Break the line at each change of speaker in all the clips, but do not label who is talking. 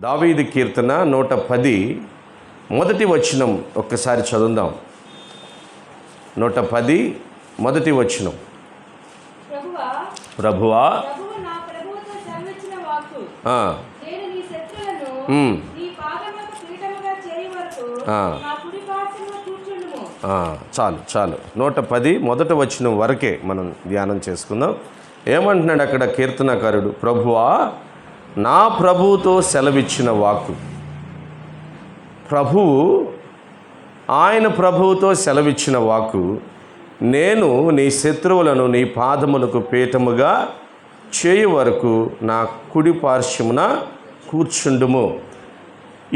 దావీదు కీర్తన 110 మొదటి వచనం ఒక్కసారి చదువుదాం. 110 మొదటి వచనం. ప్రభువా చాలు 110 మొదటి వచనం వరకే మనం ధ్యానం చేసుకుందాం. ఏమంటున్నాడు అక్కడ కీర్తనకారుడు? ప్రభువా నా ప్రభువుతో సెలవిచ్చిన వాక్కు. ప్రభువు ఆయన ప్రభువుతో సెలవిచ్చిన వాక్కు, నేను నీ శత్రువులను నీ పాదములకు పీఠముగా చేయు వరకు నా కుడి పార్శ్వమున కూర్చుండుము.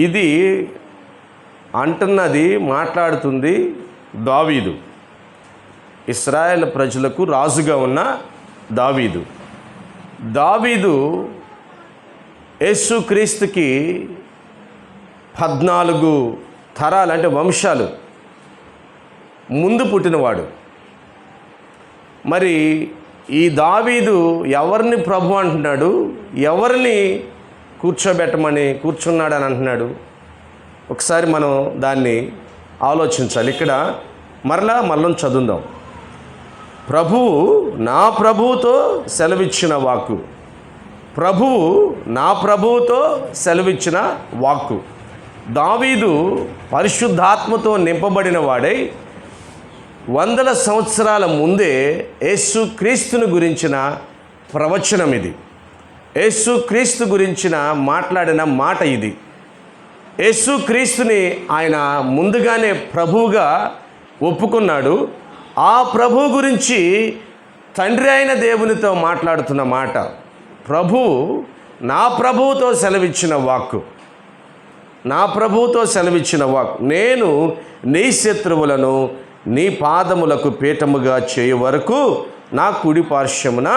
ఇది అంటున్నది, మాట్లాడుతుంది దావీదు, ఇశ్రాయేల్ ప్రజలకు రాజుగా ఉన్న దావీదు. దావీదు యేసుక్రీస్తుకి 14 తరాలు అంటే వంశాలు ముందు పుట్టినవాడు. మరి ఈ దావీదు ఎవరిని ప్రభు అంటున్నాడు, ఎవరిని కూర్చున్నాడని అంటున్నాడు? ఒకసారి మనం దాన్ని ఆలోచించాలి. ఇక్కడ మరలా చదువుదాం. ప్రభువు నా ప్రభువుతో సెలవిచ్చిన వాక్కు. ప్రభువు నా ప్రభువుతో సెలవిచ్చిన వాక్కు. దావీదు పరిశుద్ధాత్మతో నింపబడిన వాడై 100 సంవత్సరాల ముందే యేసుక్రీస్తుని గురించిన ప్రవచనం ఇది. యేసుక్రీస్తు గురించిన మాట్లాడిన మాట ఇది. యేసుక్రీస్తుని ఆయన ముందుగానే ప్రభువుగా ఒప్పుకున్నాడు. ఆ ప్రభువు గురించి తండ్రి అయిన దేవునితో మాట్లాడుతున్న మాట. ప్రభువు నా ప్రభువుతో సెలవిచ్చిన వాక్కు. నా ప్రభువుతో సెలవిచ్చిన వాక్కు, నేను నీ శత్రువులను నీ పాదములకు పీఠముగా చేయు వరకు నా కుడి పార్శ్వమున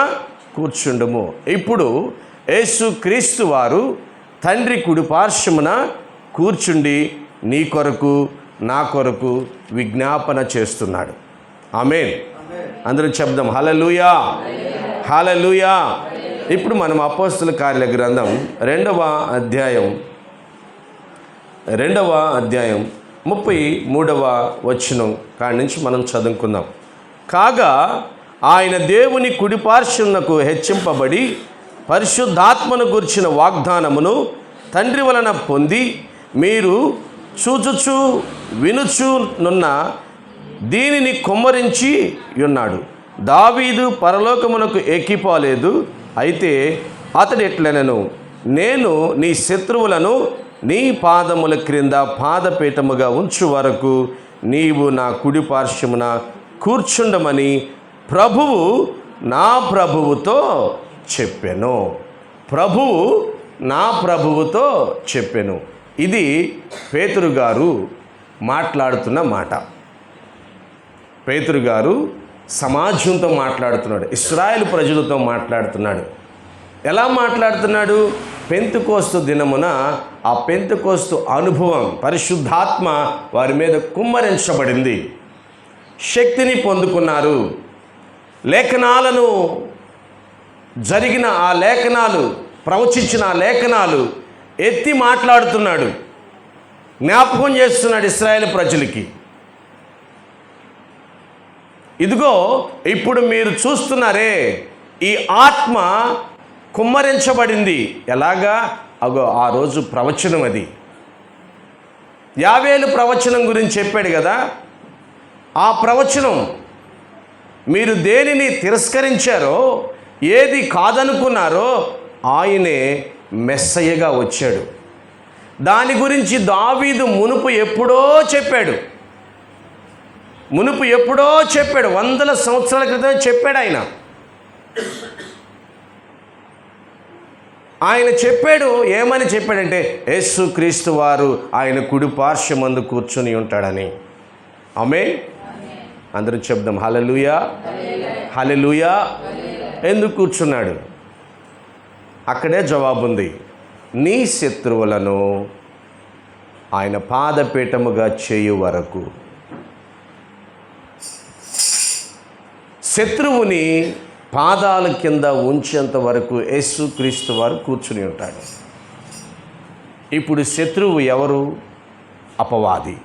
కూర్చుండుము. ఇప్పుడు యేసుక్రీస్తు వారు తండ్రి కుడి పార్శ్వమున కూర్చుండి నీ కొరకు నా కొరకు విజ్ఞాపన చేస్తున్నాడు. ఆమేన్. అందరూ చెప్దాం హల్లెలూయా, హల్లెలూయా. ఇప్పుడు మనం అపోస్తలుల కార్యాల గ్రంథం 2వ అధ్యాయం 33వ వచనం కాడి నుంచి మనం చదువుకుందాం. కాగా ఆయన దేవుని కుడిపార్శ్వమునకు హెచ్చింపబడి పరిశుద్ధాత్మను గుర్చిన వాగ్దానమును తండ్రి వలన పొంది, మీరు చూచుచు వినుచునున్న దీనిని కుమ్మరించి ఉన్నాడు. దావీదు పరలోకమునకు ఎక్కిపోలేదు, అయితే అతడు ఎట్లనెను, నేను నీ శత్రువులను నీ పాదముల క్రింద పాదపీఠముగా ఉంచు వరకు నీవు నా కుడి పార్శ్వమున కూర్చుండమని ప్రభువు నా ప్రభువుతో చెప్పెను. ప్రభువు నా ప్రభువుతో చెప్పెను. ఇది పేతురు గారు మాట్లాడుతున్న మాట. పేతురు గారు సమాజంతో మాట్లాడుతున్నాడు, ఇశ్రాయేలు ప్రజలతో మాట్లాడుతున్నాడు. ఎలా మాట్లాడుతున్నాడు? పెంతెకోస్తు దినమున ఆ పెంతెకోస్తు అనుభవం, పరిశుద్ధాత్మ వారి మీద కుమ్మరించబడింది. శక్తిని పొందుకున్నారు. లేఖనాలను జరిగిన ఆ లేఖనాలు, ప్రవచించిన ఆ లేఖనాలు ఎత్తి మాట్లాడుతున్నాడు, జ్ఞాపకం చేస్తున్నాడు ఇశ్రాయేలు ప్రజలకి. ఇదిగో ఇప్పుడు మీరు చూస్తున్నారే, ఈ ఆత్మ కుమ్మరించబడింది. ఎలాగా? అగో ఆ రోజు ప్రవచనం, అది యావేలు ప్రవచనం గురించి చెప్పాడు కదా. ఆ ప్రవచనం మీరు దేనిని తిరస్కరించారో, ఏది కాదనుకున్నారో, ఆయనే మెస్సయ్యగా వచ్చాడు. దాని గురించి దావీదు మునుపు ఎప్పుడో చెప్పాడు. 100 సంవత్సరాల క్రితం చెప్పాడు. ఆయన చెప్పాడు. ఏమని చెప్పాడంటే, యేసుక్రీస్తు వారు ఆయన కుడి పార్శ్వమందు కూర్చుని ఉంటాడని. ఆమేన్. అందరూ చెప్దాం హల్లెలూయా, హల్లెలూయా. ఎందుకు కూర్చున్నాడు? అక్కడే జవాబుంది. నీ శత్రువులను ఆయన పాదపీఠముగా చేయు వరకు. శత్రువుని పాదాల కింద ఉంచేంత వరకు యేసుక్రీస్తు వారు కూర్చుని ఉంటాడు. ఇప్పుడు శత్రువు ఎవరు? అపవాది.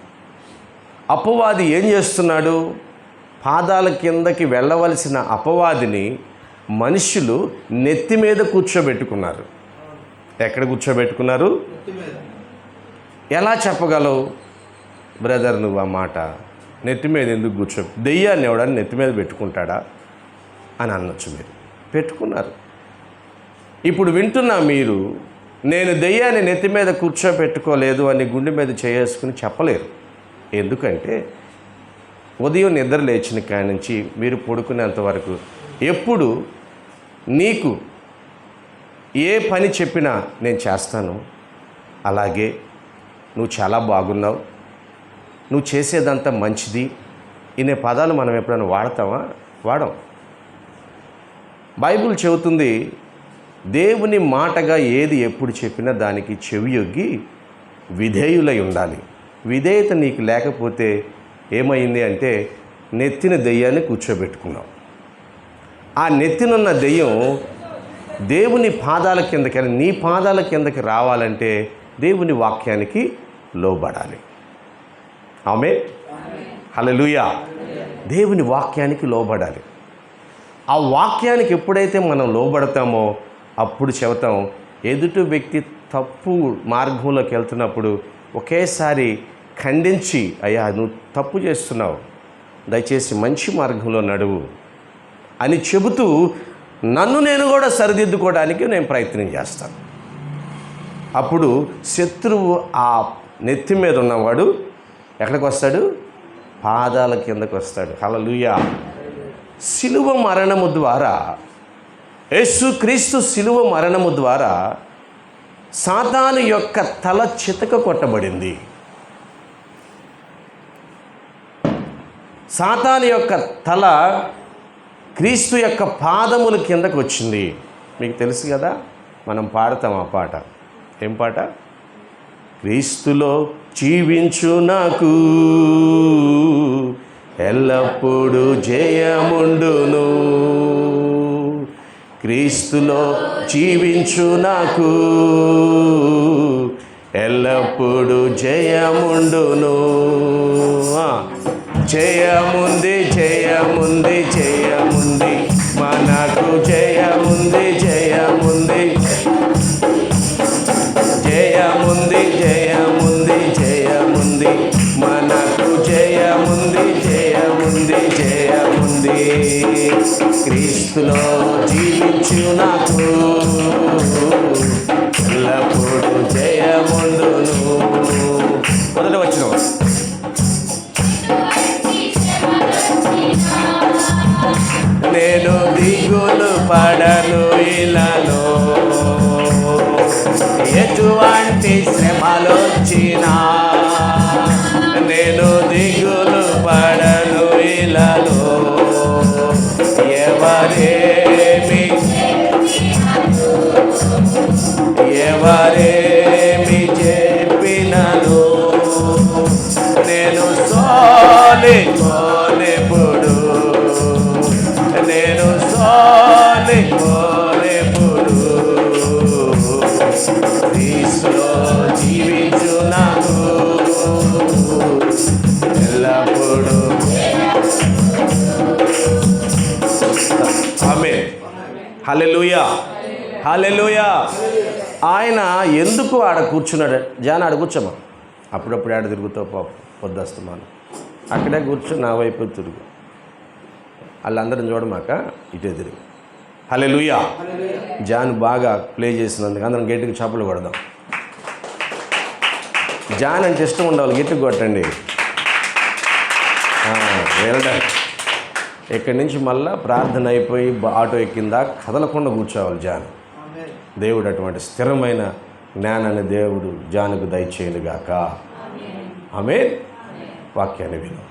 అపవాది ఏం చేస్తున్నాడు? పాదాల కిందకి వెళ్ళవలసిన అపవాదిని మనుషులు నెత్తి మీద కూర్చోబెట్టుకున్నారు. ఎక్కడ కూర్చోబెట్టుకున్నారు? ఎలా చెప్పగలవు బ్రదర్ నువ్వు ఆ మాట? నెత్తి మీద ఎందుకు దెయ్యాన్ని ఎవడని నెత్తి మీద పెట్టుకుంటాడా అని అనొచ్చు. మీరు పెట్టుకున్నారు. ఇప్పుడు వింటున్నా మీరు, నేను దెయ్యాన్ని నెత్తి మీద కూర్చోబెట్టుకోలేదు అని గుండె మీద చేసుకుని చెప్పలేరు. ఎందుకంటే ఉదయం నిద్ర లేచిన కాడి నుంచి మీరు పడుకునేంత వరకు ఎప్పుడు నీకు ఏ పని చెప్పినా నేను చేస్తాను, అలాగే నువ్వు చాలా బాగున్నావు, నువ్వు చేసేదంతా మంచిది ఇనే పదాలు మనం ఎప్పుడైనా వాడతామా? వాడం. బైబిల్ చెబుతుంది, దేవుని మాటగా ఏది ఎప్పుడు చెప్పినా దానికి చెవియొగ్గి విధేయులై ఉండాలి. విధేయత నీకు లేకపోతే ఏమైంది అంటే నెత్తిన దెయ్యాన్ని కూర్చోబెట్టుకున్నావు. ఆ నెత్తినున్న దెయ్యం దేవుని పాదాల కిందకి, నీ పాదాల కిందకి రావాలంటే దేవుని వాక్యానికి లోబడాలి. ఆమేన్, హల్లెలూయా. దేవుని వాక్యానికి లోబడాలి. ఆ వాక్యానికి ఎప్పుడైతే మనం లోబడతామో అప్పుడు చెబుతాం. ఎదుటి వ్యక్తి తప్పు మార్గంలోకి వెళ్తున్నప్పుడు ఒకేసారి ఖండించి, అయ్యా నువ్వు తప్పు చేస్తున్నావు, దయచేసి మంచి మార్గంలో నడువు అని చెబుతూ నన్ను నేను కూడా సరిదిద్దుకోవడానికి నేను ప్రయత్నం చేస్తాను. అప్పుడు శత్రువు ఆ నెత్తి మీద ఉన్నవాడు ఎక్కడికి వస్తాడు? పాదాల కిందకు వస్తాడు. హల్లెలూయా. సిలువ మరణము ద్వారా, యేసుక్రీస్తు సిలువ మరణము ద్వారా సాతాను యొక్క తల చితక కొట్టబడింది. సాతాను యొక్క తల క్రీస్తు యొక్క పాదముల కిందకు వచ్చింది. మీకు తెలుసు కదా, మనం పాడతాం ఆ పాట. ఏం పాట? క్రీస్తులో జీవించు నాకు ఎల్లప్పుడూ జయముండును, క్రీస్తులో జీవించు నాకు ఎల్లప్పుడూ జయముండును. జయముంది జయముంది జయముంది మనకు, జయముంది జయముంది జయముంది జయముంది జయముంది మనకు, జయముంది జయముంది జయముంది క్రీస్తులో జీవించు నాకు ఎల్లప్పుడూ జయముందును. మొదటి వచనం, నేను దిగులు పడను ఇలాలో, ఎటువంటి శ్రమలొచ్చినా నేను దిగులు పడను ఇలాలో, ఎవరేమి చెప్పినను నేను సోలిపోనెప్పుడు, నేను సోలిపోనెప్పుడు, క్రీస్తులో జీవించు నాకు ఎల్లప్పుడూ. ఆమేన్, హల్లెలూయా, హల్లెలూయా. ఆయన ఎందుకు ఆడ కూర్చున్నాడు? జాన్ ఆడ కూర్చోమా, అప్పుడప్పుడు ఆడ తిరుగుతావు పాప, పొద్దుస్తమాను అక్కడే కూర్చొని నా వైపు తిరుగు, వాళ్ళందరం చూడమాక ఇటే తిరుగు. హల్లెలూయా. జాన్ బాగా ప్లే చేసినందుకు అందరం గట్టికి చప్పలు కొడదాం. జాన్ అంటే ఇష్టం ఉండాలి, గట్టికి కొట్టండి. వెల్డన్. ఇక్కడి నుంచి మళ్ళీ ప్రార్థన అయిపోయి ఆటో ఎక్కిందా కదలకుండా కూర్చోవాలి జాన్. దేవుడు అటువంటి స్థిరమైన జ్ఞానాన్ని దేవుడు జానుకు దయచేయునుగాక. ఆమేన్. వాక్యాన్ని విను.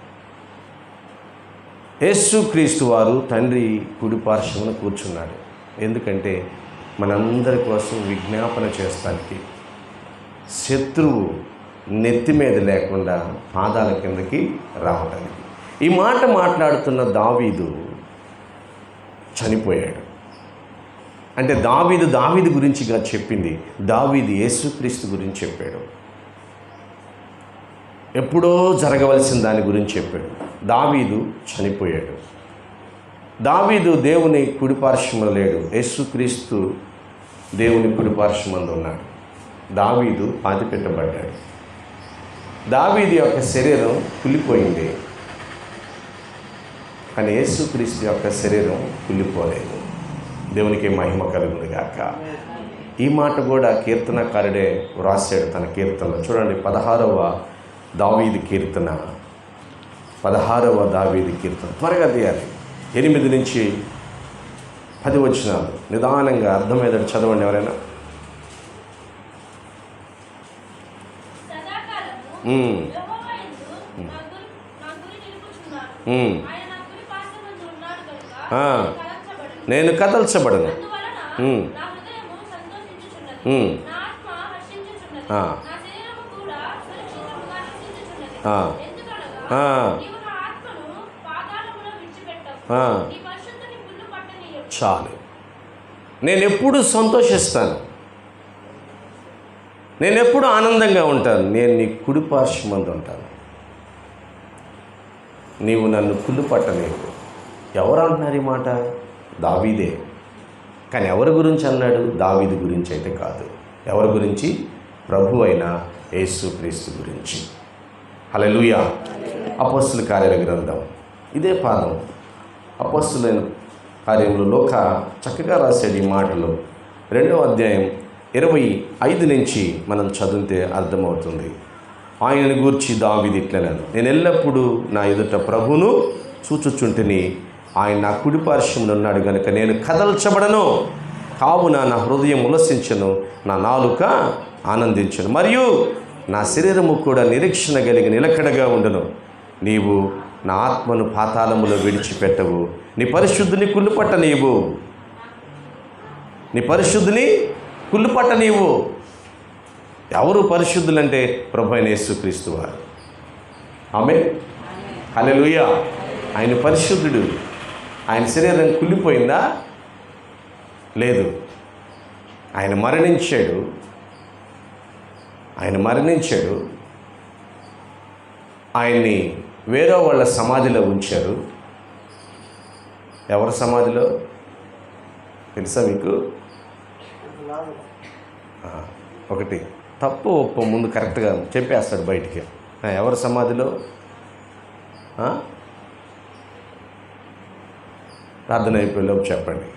యేసుక్రీస్తు వారు తండ్రి కుడి పార్శ్వమున కూర్చున్నాడు. ఎందుకంటే మనందరి కోసం విజ్ఞాపన చేస్తానికి, శత్రువు నెత్తి మీద లేకుండా పాదాల కిందకి రావడానికి. ఈ మాట మాట్లాడుతున్న దావీదు చనిపోయాడు. అంటే దావీదు గురించిగా చెప్పింది. దావీదు యేసుక్రీస్తు గురించి చెప్పాడు. ఎప్పుడో జరగవలసిన దాని గురించి చెప్పాడు. దావీదు చనిపోయాడు. దావీదు దేవుని కుడిపార్శ్వమున లేడు. యేసుక్రీస్తు దేవుని కుడిపార్శ్వమందు ఉన్నాడు. దావీదు పాతిపెట్టబడ్డాడు. దావీదు యొక్క శరీరం కుళ్ళిపోయింది, కానీ యేసుక్రీస్తు యొక్క శరీరం కుళ్ళిపోలేదు. దేవునికి మహిమ కలుగును గాక. ఈ మాట కూడా కీర్తనకారుడే వ్రాసాడు తన కీర్తనలో. చూడండి, 16వ దావీదు కీర్తన. త్వరగా తీయాలి. 8 నుంచి 10 వచనాలు నిదానంగా అర్థమయ్యేటట్టు చదవండి ఎవరైనా. నేను కదల్చబడను. చాలు. నేను ఎప్పుడు సంతోషిస్తాను, నేను ఎప్పుడు ఆనందంగా ఉంటాను. నేను నీ కుడిపార్శ్వమందు ఉంటాను. నీవు నన్ను కుళ్ళు పట్టలేవు. ఎవరు అంటున్నారు ఈ మాట? దావీదే. కానీ ఎవరి గురించి అన్నాడు? దావీదు గురించి అయితే కాదు. ఎవరి గురించి? ప్రభు అయిన యేసుక్రీస్తు గురించి. హల్లెలూయా. అపోస్తుల కార్యాల గ్రంథం ఇదే పాదం. అపోస్తులైన కార్యంలో లోక చక్కగా రాశాడు ఈ మాటలు. 2వ అధ్యాయం 25 నుంచి మనం చదివితే అర్థమవుతుంది. ఆయనను గూర్చి దావీదు ఇట్లనెను, నేను ఎల్లప్పుడూ నా ఎదుట ప్రభువును చూచుచుంటిని. ఆయన నా కుడిపార్శ్వమున ఉన్నాడు గనుక నేను కదల్చబడను. కావున నా హృదయం ఉల్లసించెను, నా నాలుక ఆనందించెను, మరియు నా శరీరము కూడా నిరీక్షణ కలిగి నిలకడగా ఉండును. నీవు నా ఆత్మను పాతాళములో విడిచిపెట్టవు, నీ పరిశుద్ధిని కుళ్ళుపట్టనీవు. నీ పరిశుద్ధిని కుళ్ళుపట్టనీవు. ఎవరు పరిశుద్ధులంటే ప్రభు అయిన యేసుక్రీస్తు వారు. ఆమేన్. హల్లెలూయా. ఆయన పరిశుద్ధుడు. ఆయన శరీరం కుళ్ళిపోయిందా? లేదు. ఆయన మరణించాడు. ఆయన్ని వేరే వాళ్ళ సమాధిలో ఉంచారు. ఎవరి సమాధిలో తెలుసా మీకు? ఒకటి తప్పు ఒప్పు ముందు కరెక్ట్గా చెప్పేస్తాడు బయటికి. ఎవరి సమాధిలో? ప్రార్థన అయిపోయేలోపు చెప్పండి.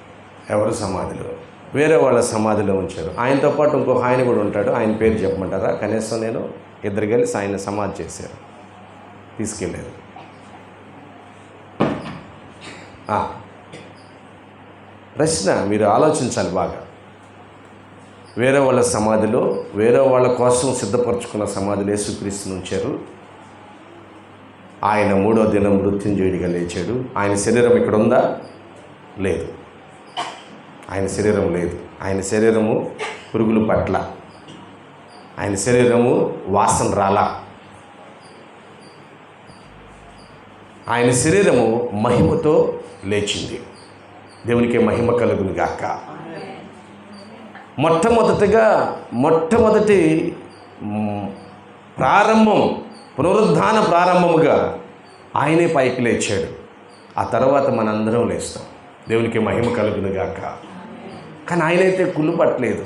ఎవరి సమాధిలో? వేరే వాళ్ళ సమాధిలో ఉంచారు. ఆయనతో పాటు ఇంకొక ఆయన కూడా ఉంటాడు. ఆయన పేరు చెప్పమంటారా? కనీసం నేను ఇద్దరు కలిసి ఆయన సమాధి చేశారు, తీసుకెళ్ళారు. ప్రశ్న మీరు ఆలోచించాలి బాగా. వేరే వాళ్ళ సమాధిలో, వేరే వాళ్ళ కోసం సిద్ధపరచుకున్న సమాధిలో యేసుక్రీస్తుని ఉంచారు. ఆయన 3వ దినం మృత్యుంజయుడిగా లేచాడు. ఆయన శరీరం ఇక్కడ ఉందా? లేదు. ఆయన శరీరం లేదు. ఆయన శరీరము పురుగులు పట్ల, ఆయన శరీరము వాసన రాలా. ఆయన శరీరము మహిమతో లేచింది. దేవునికి మహిమ కలుగును గాక. మొట్టమొదటి ప్రారంభం, పునరుద్ధాన ప్రారంభముగా ఆయనే పైకి లేచాడు. ఆ తర్వాత మనందరం లేస్తాం. దేవునికి మహిమ కలుగును గాక. కానీ ఆయనైతే కుళ్ళు పట్టలేదు.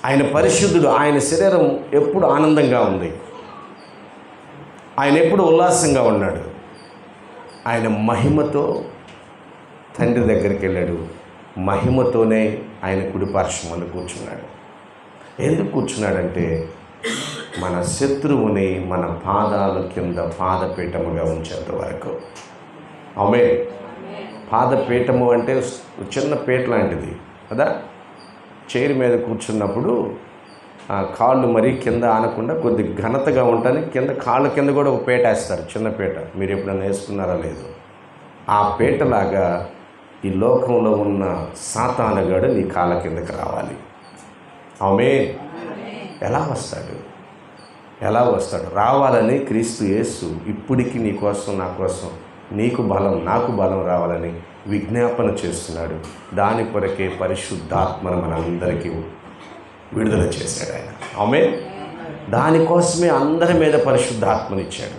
ఆయన పరిశుద్ధుడు. ఆయన శరీరం ఎప్పుడు ఆనందంగా ఉంది. ఆయన ఎప్పుడు ఉల్లాసంగా ఉన్నాడు. ఆయన మహిమతో తండ్రి దగ్గరికి వెళ్ళాడు. మహిమతోనే ఆయన కుడిపార్శ్వమున కూర్చున్నాడు. ఎందుకు కూర్చున్నాడంటే మన శత్రువుని మన పాదాల కింద పాదపీఠముగా ఉంచేంత వరకు. ఆమేన్. పాదపీఠము అంటే చిన్న పీట లాంటిది కదా. చైర్ మీద కూర్చున్నప్పుడు కాళ్ళు మరీ కింద ఆనకుండా కొద్ది ఘనతగా ఉంటానికి కింద కాళ్ళ కింద కూడా ఒక పీట వేస్తారు, చిన్న పీట. మీరు ఎప్పుడైనా వేసుకున్నారా లేదు? ఆ పీటలాగా ఈ లోకంలో ఉన్న సాతానుగాడు నీ కాళ్ళ కిందకి రావాలి. ఆమేన్. ఎలా వస్తాడు? రావాలని క్రీస్తు యేసు ఇప్పటికీ నీ కోసం, నా కోసం, నీకు బలం, నాకు బలం రావాలని విజ్ఞాపన చేస్తున్నాడు. దాని కొరకే పరిశుద్ధాత్మను మనందరికీ విడుదల చేశాడు ఆయన. ఆమేన్. దానికోసమే అందరి మీద పరిశుద్ధాత్మనిచ్చాడు.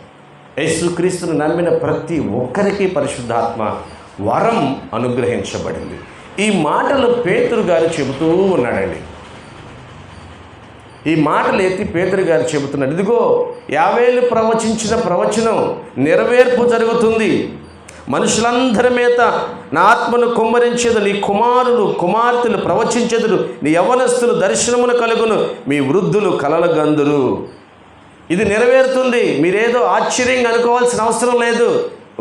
యేసుక్రీస్తును నమ్మిన ప్రతి ఒక్కరికి పరిశుద్ధాత్మ వరం అనుగ్రహించబడింది. ఈ మాటలు పేతురు గారు చెబుతూ ఉన్నాడండి. ఈ మాటలు ఎత్తి పేతురు గారు చెబుతున్నాడు. ఇదిగో యావేలు ప్రవచించిన ప్రవచనం నెరవేర్పు జరుగుతుంది. మనుషులందరి మీద నా ఆత్మను కుమ్మరించేదు, నీ కుమారులు కుమార్తెలు ప్రవచించెదరు, నీ యవ్వనస్తులు దర్శనమును కలుగును, మీ వృద్ధులు కలలగందురు. ఇది నెరవేరుతుంది. మీరేదో ఆశ్చర్యంగా అనుకోవాల్సిన అవసరం లేదు.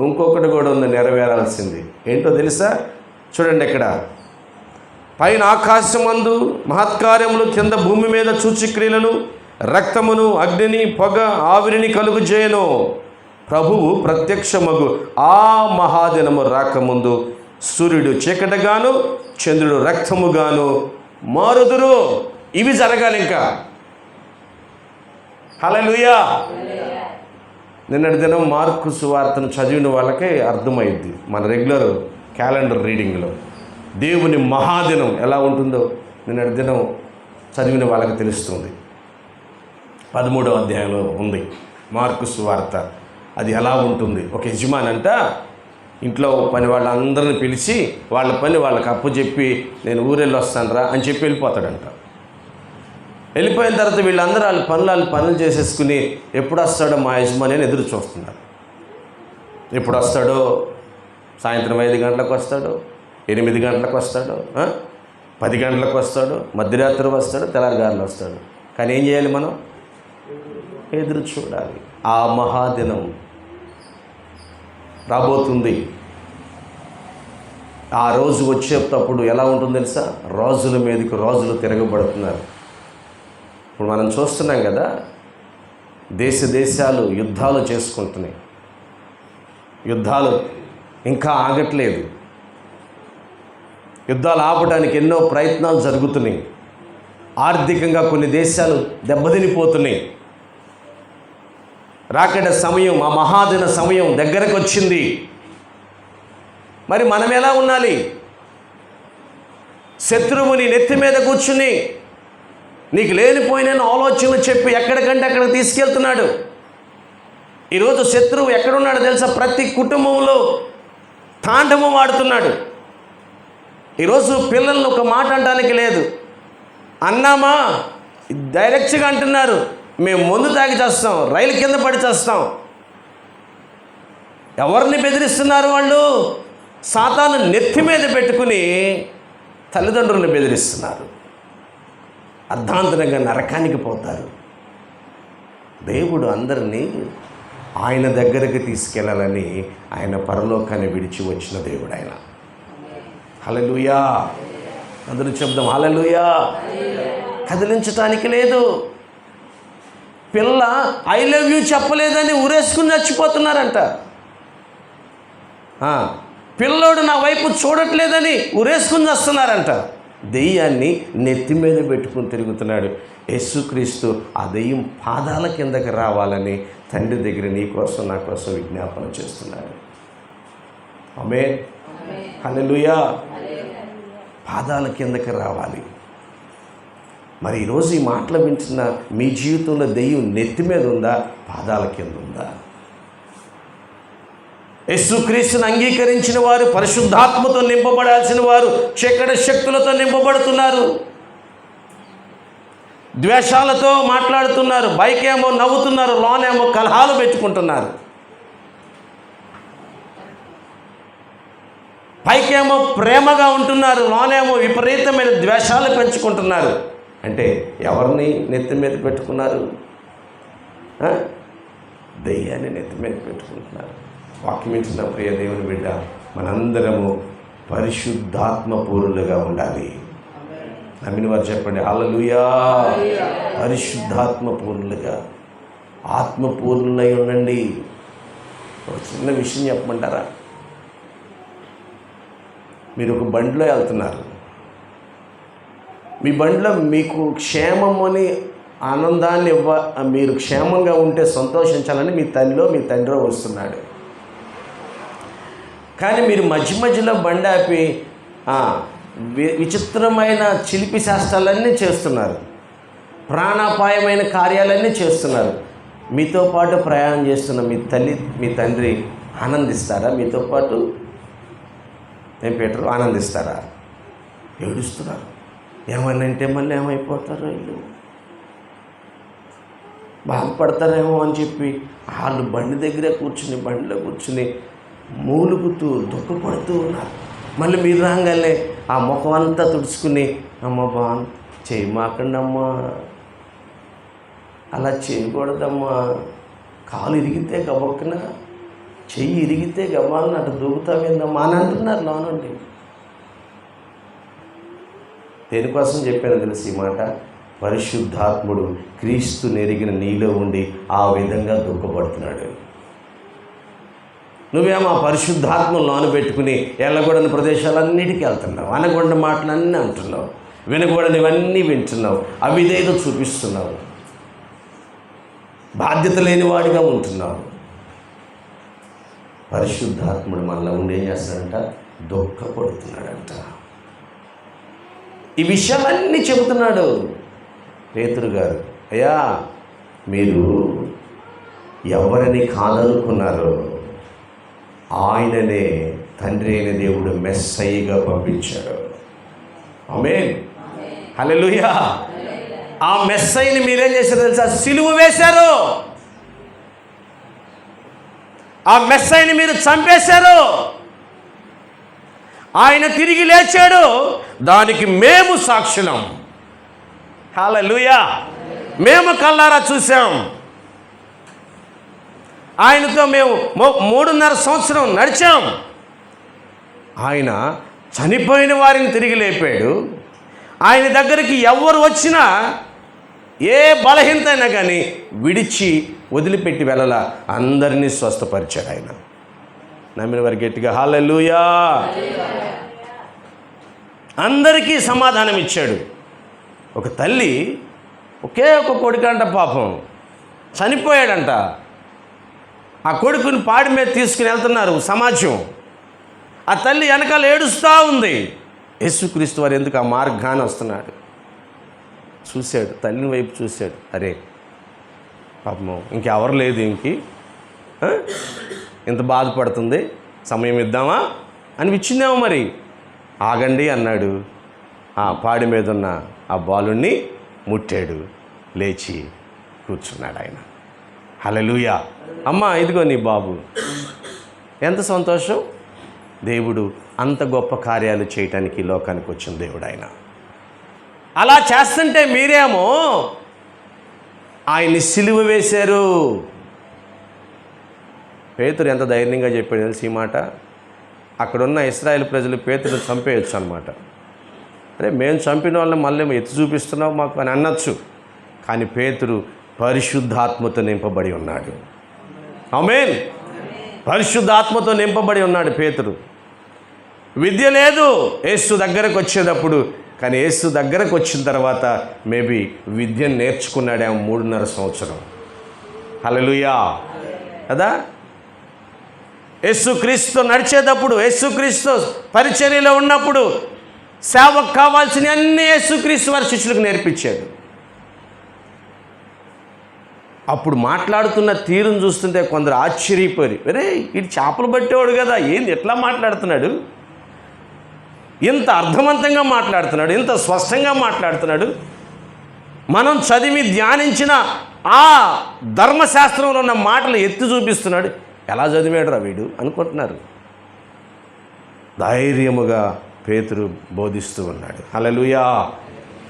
ఇంకొకటి కూడా ఉంది నెరవేరాల్సింది. ఏంటో తెలుసా? చూడండి ఇక్కడ, పైన ఆకాశమందు మహత్కార్యములు, కింద భూమి మీద సూచక్రియలను, రక్తమును, అగ్నిని, పొగ, ఆవిరిని కలుగు చేయను. ప్రభువు ప్రత్యక్షమగు ఆ మహాదినము రాకముందు సూర్యుడు చీకటిగాను చంద్రుడు రక్తముగాను మారుదురు. ఇవి జరగాలి ఇంకా. హల్లెలూయా. నిన్నటి దినం మార్కు సువార్తను చదివిన వాళ్ళకే అర్థమైద్ది. మన రెగ్యులర్ క్యాలెండర్ రీడింగ్లో దేవుని మహాదినం ఎలా ఉంటుందో నిన్నటి దినం చదివిన వాళ్ళకి తెలుస్తుంది. 13వ అధ్యాయంలో ఉంది మార్కు సువార్త. అది ఎలా ఉంటుంది? ఒక యజమాని అంట ఇంట్లో పని వాళ్ళందరిని పిలిచి వాళ్ళ పని వాళ్ళకి అప్పచెప్పి నేను ఊరెళ్ళి వస్తానురా అని చెప్పి వెళ్ళిపోతాడంట. వెళ్ళిపోయిన తర్వాత వీళ్ళందరూ వాళ్ళ పనులు చేసేసుకుని ఎప్పుడు వస్తాడో మా యజమాని అని ఎదురు చూస్తున్నారు. ఎప్పుడు వస్తాడో? సాయంత్రం 5 గంటలకు వస్తాడో, 8 గంటలకు వస్తాడో, 10 గంటలకు వస్తాడో, మధ్యరాత్రి వస్తాడో, తెల్లవారుగారులు వస్తాడు. కానీ ఏం చేయాలి? మనం ఎదురు చూడాలి. ఆ మహాదినం రాబోతుంది. ఆ రోజు వచ్చేటప్పుడు ఎలా ఉంటుంది తెలుసా? రాజుల మీదకి రాజులు తిరగబడుతున్నారు. ఇప్పుడు మనం చూస్తున్నాం కదా, దేశాలు యుద్ధాలు చేసుకుంటున్నాయి. యుద్ధాలు ఇంకా ఆగట్లేదు. యుద్ధాలు ఆపడానికి ఎన్నో ప్రయత్నాలు జరుగుతున్నాయి. ఆర్థికంగా కొన్ని దేశాలు దెబ్బతినిపోతున్నాయి. రాకడ సమయం, ఆ మహాదిన సమయం దగ్గరకు వచ్చింది. మరి మనం ఎలా ఉండాలి? శత్రువుని నెత్తి మీద కూర్చుని నీకు లేనిపోయిన ఆలోచనలు చెప్పి ఎక్కడికంటే అక్కడికి తీసుకెళ్తున్నాడు. ఈరోజు శత్రువు ఎక్కడున్నాడో తెలుసా? ప్రతి కుటుంబంలో తాండవం ఆడుతున్నాడు. ఈరోజు పిల్లల్ని ఒక మాట అనడానికి లేదు. అన్నామా డైరెక్ట్గా అంటున్నారు, మేము మందు తాగి చేస్తాం, రైలు కింద పడి చేస్తాం. ఎవరిని బెదిరిస్తున్నారు వాళ్ళు? సాతాను నెత్తి మీద పెట్టుకుని తల్లిదండ్రులను బెదిరిస్తున్నారు. అర్ధాంతరంగా నరకానికి పోతారు. దేవుడు అందరినీ ఆయన దగ్గరికి తీసుకెళ్ళాలని ఆయన పరలోకాన్ని విడిచి వచ్చిన దేవుడు ఆయన. హల్లెలూయా. అందరూ చెప్దాం హల్లెలూయా. కదిలించటానికి లేదు. పిల్ల ఐ లవ్ యూ చెప్పలేదని ఉరేసుకుని చచ్చిపోతున్నారంట. పిల్లోడు నా వైపు చూడట్లేదని ఉరేసుకుని వస్తున్నారంట. దెయ్యాన్ని నెత్తి మీద పెట్టుకుని తిరుగుతున్నాడు. యేసుక్రీస్తు ఆ దెయ్యం పాదాల కిందకి రావాలని తండ్రి దగ్గర నీ కోసం నా కోసం విజ్ఞాపన చేస్తున్నాడు. ఆమేన్. హల్లెలూయా. పాదాల కిందకి రావాలి. మరి ఈరోజు ఈ మాటలు వింటున్న మీ జీవితంలో దెయ్యం నెత్తి మీద ఉందా, పాదాల కింద ఉందా? యేసుక్రీస్తును అంగీకరించిన వారు పరిశుద్ధాత్మతో నింపబడాల్సిన వారు చీకటి శక్తులతో నింపబడుతున్నారు. ద్వేషాలతో మాట్లాడుతున్నారు. బయకేమో నవ్వుతున్నారు, లోనేమో కలహాలు పెట్టుకుంటున్నారు. పైకేమో ప్రేమగా ఉంటున్నారు, లోనేమో విపరీతమైన ద్వేషాలు పెంచుకుంటున్నారు. అంటే ఎవరిని నెత్తి మీద పెట్టుకున్నారు? దెయ్యాన్ని నెత్తి మీద పెట్టుకుంటున్నారు. వాక్యం ఇచ్చిన ప్రియ దేవుని బిడ్డ, మనందరము పరిశుద్ధాత్మ పూర్ణులుగా ఉండాలి. నమ్మిన వారు చెప్పండి హల్లెలూయా. పరిశుద్ధాత్మ పూర్ణులుగా, ఆత్మపూర్ణులై ఉండండి. ఒక చిన్న విషయం చెప్పమంటారా? మీరు ఒక బండిలో వెళ్తున్నారు. మీ బండిలో మీకు క్షేమమని ఆనందాన్ని మీరు క్షేమంగా ఉంటే సంతోషించాలని మీ తల్లిలో మీ తండ్రిలో వస్తున్నాడు. కానీ మీరు మధ్య మధ్యలో బండి ఆపి విచిత్రమైన చిలిపి శాస్త్రాలన్నీ చేస్తున్నారు, ప్రాణాపాయమైన కార్యాలన్నీ చేస్తున్నారు. మీతో పాటు ప్రయాణం చేస్తున్న మీ తండ్రి ఆనందిస్తారా? మీతో పాటు ఏం పేటరు ఆనందిస్తారా? ఏడుస్తున్నారు. ఏమనంటే మళ్ళీ ఏమైపోతారో వీళ్ళు, బాధపడతారేమో అని చెప్పి వాళ్ళు బండిలో కూర్చుని మూలుగుతూ దుఃఖపడుతూ ఉన్నారు. మళ్ళీ మీరు రాగానే ఆ ముఖం అంతా తుడుచుకుని, అమ్మ చేయమాకండి అమ్మా, అలా చేయకూడదమ్మా, కాలు ఇరిగితే గబక్కన, చెయ్యి ఇరిగితే గబాలను అటు దూకుతావేందమ్మా అని అంటున్నారు లోనండి. దేనికోసం చెప్పాను తెలిసి ఈ మాట? పరిశుద్ధాత్ముడు క్రీస్తు నెరిగిన నీలో ఉండి ఆ విధంగా దుఃఖపడుతున్నాడు. నువ్వేమో ఆ పరిశుద్ధాత్మను లోనబెట్టుకుని వెళ్ళకూడని ప్రదేశాలన్నిటికీ వెళ్తున్నావు, అనకూడని మాటలన్నీ అంటున్నావు, వినకూడనివన్నీ వింటున్నావు, అవిధేయత చూపిస్తున్నావు, బాధ్యత లేనివాడిగా ఉంటున్నావు. పరిశుద్ధాత్ముడు మనలో ఉండి ఏం చేస్తాడంట? దుఃఖపడుతున్నాడంట. ఈ విషయాలన్నీ చెబుతున్నాడు పేతురు గారు. అయ్యా, మీరు ఎవరిని కాదనుకున్నారో ఆయననే తండ్రి అయిన దేవుడు మెస్సయ్యగా పంపించాడు. ఆమేన్, హల్లెలూయా. ఆ మెస్సయ్యని మీరేం చేశారో తెలుసా? సిలువ వేశారు. ఆ మెస్సయ్యని మీరు చంపేశారు. ఆయన తిరిగి లేచాడు, దానికి మేము సాక్షులం. హల్లెలూయా. మేము కళ్ళారా చూసాం. ఆయనతో మేము 3.5 సంవత్సరం నడిచాం. ఆయన చనిపోయిన వారిని తిరిగి లేపాడు. ఆయన దగ్గరికి ఎవరు వచ్చినా ఏ బలహీనత అయినా కానీ విడిచి వదిలిపెట్టి వెళ్ళలా, అందరినీ స్వస్థపరిచాడు ఆయన. నమ్మిన వారి గట్టిగా హల్లెలూయా. అందరికీ సమాధానం ఇచ్చాడు. ఒక తల్లి ఒకే ఒక కొడుకంట, పాపం చనిపోయాడంట. ఆ కొడుకుని పాడి మీద తీసుకుని వెళ్తున్నారు సమాజం. ఆ తల్లి వెనకాల ఏడుస్తూ ఉంది. యేసుక్రీస్తు వారు ఎందుకు ఆ మార్గాన్ని వస్తున్నాడు చూశాడు, తల్లిని వైపు చూశాడు. అరే పాపం ఇంకెవరు లేదు, ఇంత బాధపడుతుంది, సమయం ఇద్దామా అనిపించిందేమో మరి. ఆగండి అన్నాడు. ఆ పాడి మీద ఉన్న ఆ బాలుణ్ణి ముట్టాడు, లేచి కూర్చున్నాడు ఆయన. హల్లెలూయా. అమ్మా ఇదిగో నీ బాబు. ఎంత సంతోషం! దేవుడు అంత గొప్ప కార్యాలు చేయటానికి లోకానికి వచ్చిన దేవుడు ఆయన. అలా చేస్తుంటే మీరేమో ఆయన్ని సిలువ వేశారు. పేతురు ఎంత ధైర్యంగా చెప్పాడు తెలిసి ఈ మాట. అక్కడున్న ఇశ్రాయేలు ప్రజలు పేతురు చంపేయచ్చు అనమాట. అరే మేము చంపిన వాళ్ళని మళ్ళీ ఎత్తి చూపిస్తున్నావు మాకు అని అనొచ్చు. కానీ పేతురు పరిశుద్ధాత్మతో నింపబడి ఉన్నాడు. ఆమేన్. పరిశుద్ధాత్మతో నింపబడి ఉన్నాడు పేతురు. విద్య లేదు యేసు దగ్గరకు వచ్చేటప్పుడు, కానీ యేసు దగ్గరకు వచ్చిన తర్వాత మేబీ విద్యను నేర్చుకున్నాడేమో 3.5 సంవత్సరం. హల్లెలూయా కదా. యేసుక్రీస్తు నడిచేటప్పుడు, యేసుక్రీస్తు పరిచర్యలో ఉన్నప్పుడు సేవకు కావాల్సిన అన్ని యేసుక్రీస్తు వారి శిష్యులకు నేర్పించాడు. అప్పుడు మాట్లాడుతున్న తీరును చూస్తుంటే కొందరు ఆశ్చర్యపోయి, అరే ఇది చేపలు పట్టేవాడు కదా, ఏంది ఎట్లా మాట్లాడుతున్నాడు, ఇంత అర్థవంతంగా మాట్లాడుతున్నాడు, ఇంత స్పష్టంగా మాట్లాడుతున్నాడు. మనం చదివి ధ్యానించిన ఆ ధర్మశాస్త్రంలో ఉన్న మాటలు ఎత్తి చూపిస్తున్నాడు. ఎలా చదివాడు రా వీడు అనుకుంటున్నారు. ధైర్యముగా పేతురు బోధిస్తూ ఉన్నాడు. హల్లెలూయా.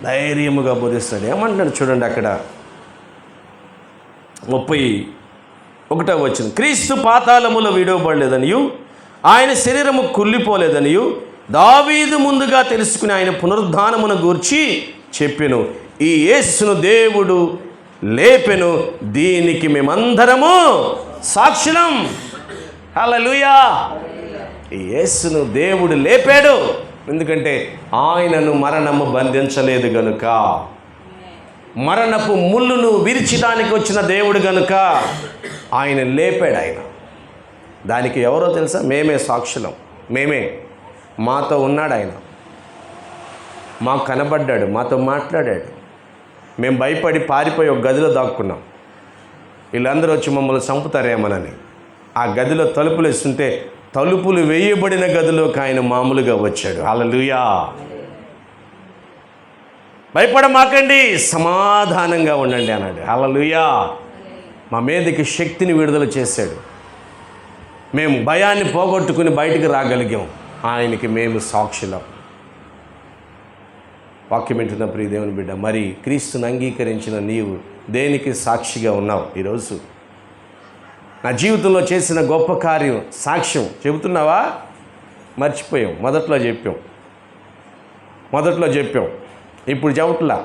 ధైర్యముగా బోధిస్తాడు. ఏమంటున్నాడు చూడండి అక్కడ 31వ వచనం. క్రీస్తు పాతాళములో విడవబడలేదనియు ఆయన శరీరము కుళ్ళిపోలేదనియు దావీదు ముందుగా తెలుసుకుని ఆయన పునరుద్ధానమును గూర్చి చెప్పెను. ఈ యేసును దేవుడు లేపెను, దీనికి మేమందరము సాక్షులం. హల్లెలూయా. ఈ యేసును దేవుడు లేపాడు, ఎందుకంటే ఆయనను మరణము బంధించలేదు గనుక, మరణపు ముళ్ళును విరిచడానికి వచ్చిన దేవుడు గనుక ఆయన లేపాడు. ఆయన దానికి ఎవరో తెలుసా? మేమే సాక్షులం. మేమే. మాతో ఉన్నాడు ఆయన, మాకు కనబడ్డాడు, మాతో మాట్లాడాడు. మేము భయపడి పారిపోయి ఒక గదిలో దాక్కున్నాం. వీళ్ళందరూ వచ్చి మమ్మల్ని చంపుతారేమోనని. ఆ గదిలో తలుపులు వేస్తుంటే తలుపులు వేయబడిన గదిలోకి ఆయన మామూలుగా వచ్చాడు. హల్లెలూయా. భయపడమాకండి, సమాధానంగా ఉండండి అన్నాడు. హల్లెలూయా. మా మీదకి శక్తిని విడుదల చేశాడు. మేము భయాన్ని పోగొట్టుకుని బయటికి రాగలిగాం. ఆయనకి మేము సాక్షులం. వాక్యం వింటున్న ప్రియ దేవుని బిడ్డ, మరి క్రీస్తుని అంగీకరించిన నీవు దేనికి సాక్షిగా ఉన్నావు? ఈరోజు నా జీవితంలో చేసిన గొప్ప కార్యం సాక్ష్యం చెబుతున్నావా? మర్చిపోయాం. మొదట్లో చెప్పాం. ఇప్పుడు చెప్పట్లా.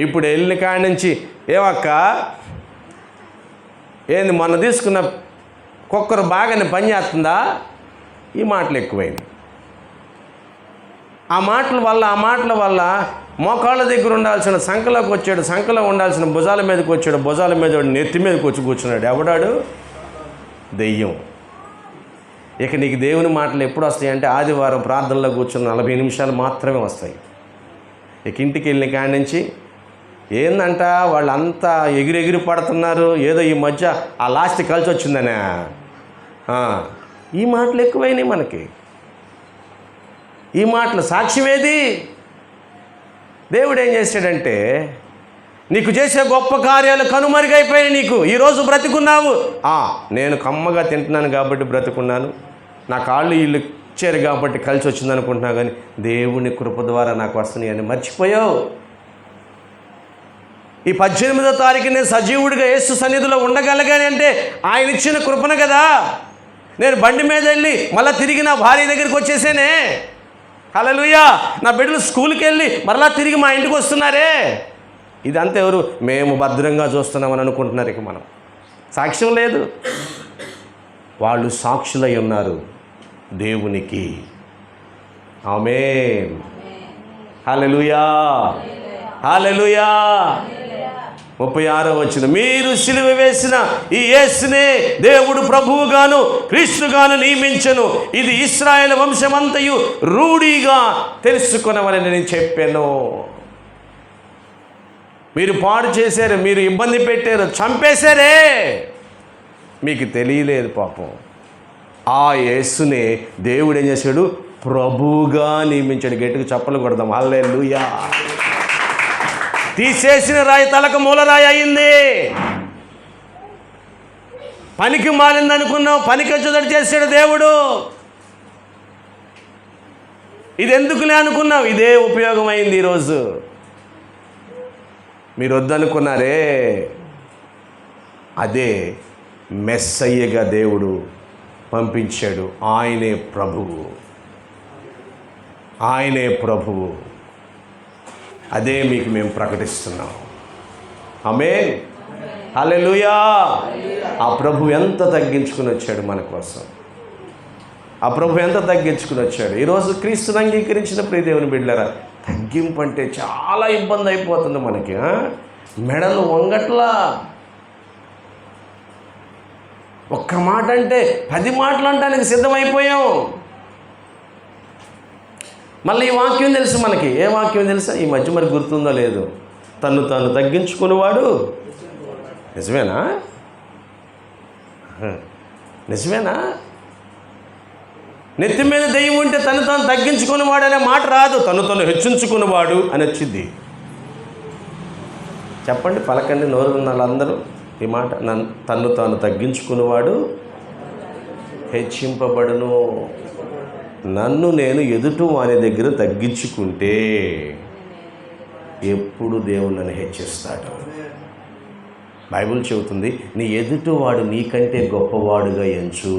ఇప్పుడు వెళ్ళిన కాడి నుంచి ఏమక్క ఏంది మొన్న తీసుకున్న కుక్కర్ బాగానే పని చేస్తుందా? ఈ మాటలు ఎక్కువైనాయి. ఆ మాటల వల్ల మోకాళ్ళ దగ్గర ఉండాల్సిన సంకలోకి వచ్చాడు, సంకలో ఉండాల్సిన భుజాల మీదకి వచ్చాడు, భుజాల మీద నెత్తి మీదకి వచ్చి కూర్చున్నాడు. ఎవడాడు? దెయ్యం. ఇక నీకు దేవుని మాటలు ఎప్పుడు వస్తాయంటే ఆదివారం ప్రార్థనలో కూర్చున్న 40 నిమిషాలు మాత్రమే వస్తాయి. ఇక ఇంటికి వెళ్ళిన కాడి నుంచి ఏందంట వాళ్ళంతా ఎగిరి పడుతున్నారు, ఏదో ఈ మధ్య ఆ లాస్ట్ కలిసి వచ్చిందనే ఈ మాటలు ఎక్కువైనాయి మనకి. ఈ మాటలు సాక్ష్యమేది? దేవుడు ఏం చేశాడంటే నీకు చేసే గొప్ప కార్యాలు కనుమరుగైపోయాయి. నీకు ఈరోజు బ్రతికున్నావు. నేను కమ్మగా తింటున్నాను కాబట్టి బ్రతికున్నాను, నా కాళ్ళు ఇల్లు ఇచ్చారు కాబట్టి కలిసి వచ్చింది అనుకుంటున్నా, కానీ దేవుని కృప ద్వారా నాకు వస్తున్నాయి అని మర్చిపోయావు. ఈ 18వ తారీఖు నేను సజీవుడిగా యేసు సన్నిధిలో ఉండగలిగాను అంటే ఆయన ఇచ్చిన కృపను కదా. నేను బండి మీద వెళ్ళి మళ్ళీ తిరిగి నా భార్య దగ్గరికి వచ్చేసానే. హల్లెలూయా. నా బిడ్డలు స్కూల్కి వెళ్ళి మరలా తిరిగి మా ఇంటికి వస్తున్నారే. ఇదంతా ఎవరు? మేము భద్రంగా చూస్తున్నామని అనుకుంటున్నారు. ఇక మనం సాక్ష్యం లేదు. వాళ్ళు సాక్షులై ఉన్నారు దేవునికి. ఆమేన్. హల్లెలూయా. హల్లెలూయా. 36వ వచనం, మీరు సిలువ వేసిన ఈ యేసునే దేవుడు ప్రభువుగాను క్రీస్తుగాను నియమించెను. ఇది ఇశ్రాయేలు వంశమంతయు రూఢిగా తెలుసుకొనవలని నేను చెప్పాను. మీరు పాడు చేశారు, మీరు ఇబ్బంది పెట్టారు, చంపేశారే, మీకు తెలియలేదు పాపం. ఆ యేసునే దేవుడు ఏం చేశాడు? ప్రభువుగా నియమించాడు. గట్టిగా చప్పలు కొడదాం. హల్లెలూయా. తీసేసిన రాయి తలకు మూలరాయి అయింది. పనికి మాలిందనుకున్నావు, పనికొచ్చేటట్టు చేశాడు దేవుడు. ఇది ఎందుకులే అనుకున్నావు, ఇదే ఉపయోగం అయింది. ఈరోజు మీరు వద్దనుకున్నారే, అదే మెస్సయ్యగా దేవుడు పంపించాడు. ఆయనే ప్రభువు. అదే మీకు మేము ప్రకటిస్తున్నాం. ఆమేన్. హల్లెలూయా. ఆ ప్రభు ఎంత తగ్గించుకుని వచ్చాడు మన కోసం. ఈరోజు క్రీస్తుని అంగీకరించిన ప్రియ దేవుని బిడ్డలారా, తగ్గింపు అంటే చాలా ఇబ్బంది అయిపోతుంది మనకి. మెడలు వంగట్లా. ఒక్క మాట అంటే 10 మాటలు అంటానికి సిద్ధమైపోయాం. మళ్ళీ ఈ వాక్యం తెలుసు మనకి. ఏ వాక్యం తెలుసా? ఈ మధ్య మరి గుర్తుందో లేదు. తను తాను తగ్గించుకునేవాడు. నిజమేనా? నెత్తి మీద దెయ్యం ఉంటే తను తాను తగ్గించుకునేవాడు అనే మాట రాదు, తను హెచ్చించుకునేవాడు అని వచ్చింది. చెప్పండి, పలకండి, నోరు ఉన్న వాళ్ళందరూ ఈ మాట. తను తాను తగ్గించుకునేవాడు హెచ్చింపబడును. నన్ను నేను ఎదుటి వాని దగ్గర తగ్గించుకుంటే ఎప్పుడు దేవుడు నన్ను హెచ్చిస్తాడు. బైబిల్ చెబుతుంది, నీ ఎదుటివాడు నీకంటే గొప్పవాడుగా ఎంచు.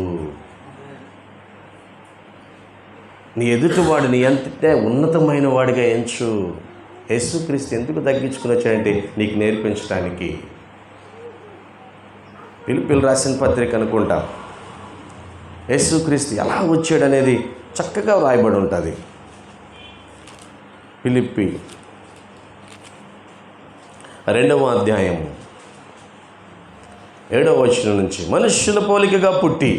నీ ఎదుటివాడు నీ అంతటే ఉన్నతమైన వాడిగా ఎంచు. యేసుక్రీస్తు ఎందుకు తగ్గించుకుని వచ్చాడంటే నీకు నేర్పించడానికి. పిలుపులు రాసిన పత్రిక అనుకుంటా, యేసుక్రీస్తు ఎలా వచ్చాడనేది చక్కగా వ్రాయబడి ఉంటుంది. ఫిలిప్పి 2వ అధ్యాయం 7వ వచనం నుంచి, మనుష్యుల పోలికగా పుట్టి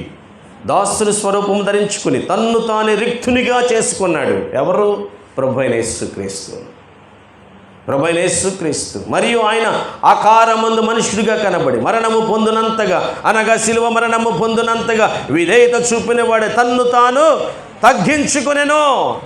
దాసుని స్వరూపం ధరించుకుని తన్ను తాను రిక్తునిగా చేసుకున్నాడు. ఎవరు? ప్రభువైన యేసుక్రీస్తు. ప్రభువైన యేసుక్రీస్తు. మరియు ఆయన ఆకారమందు మనుషుడిగా కనబడి మరణము పొందినంతగా, అనగా శిలువ మరణము పొందినంతగా విధేయత చూపిన వాడే తన్ను తాను తగ్గించుకునెను.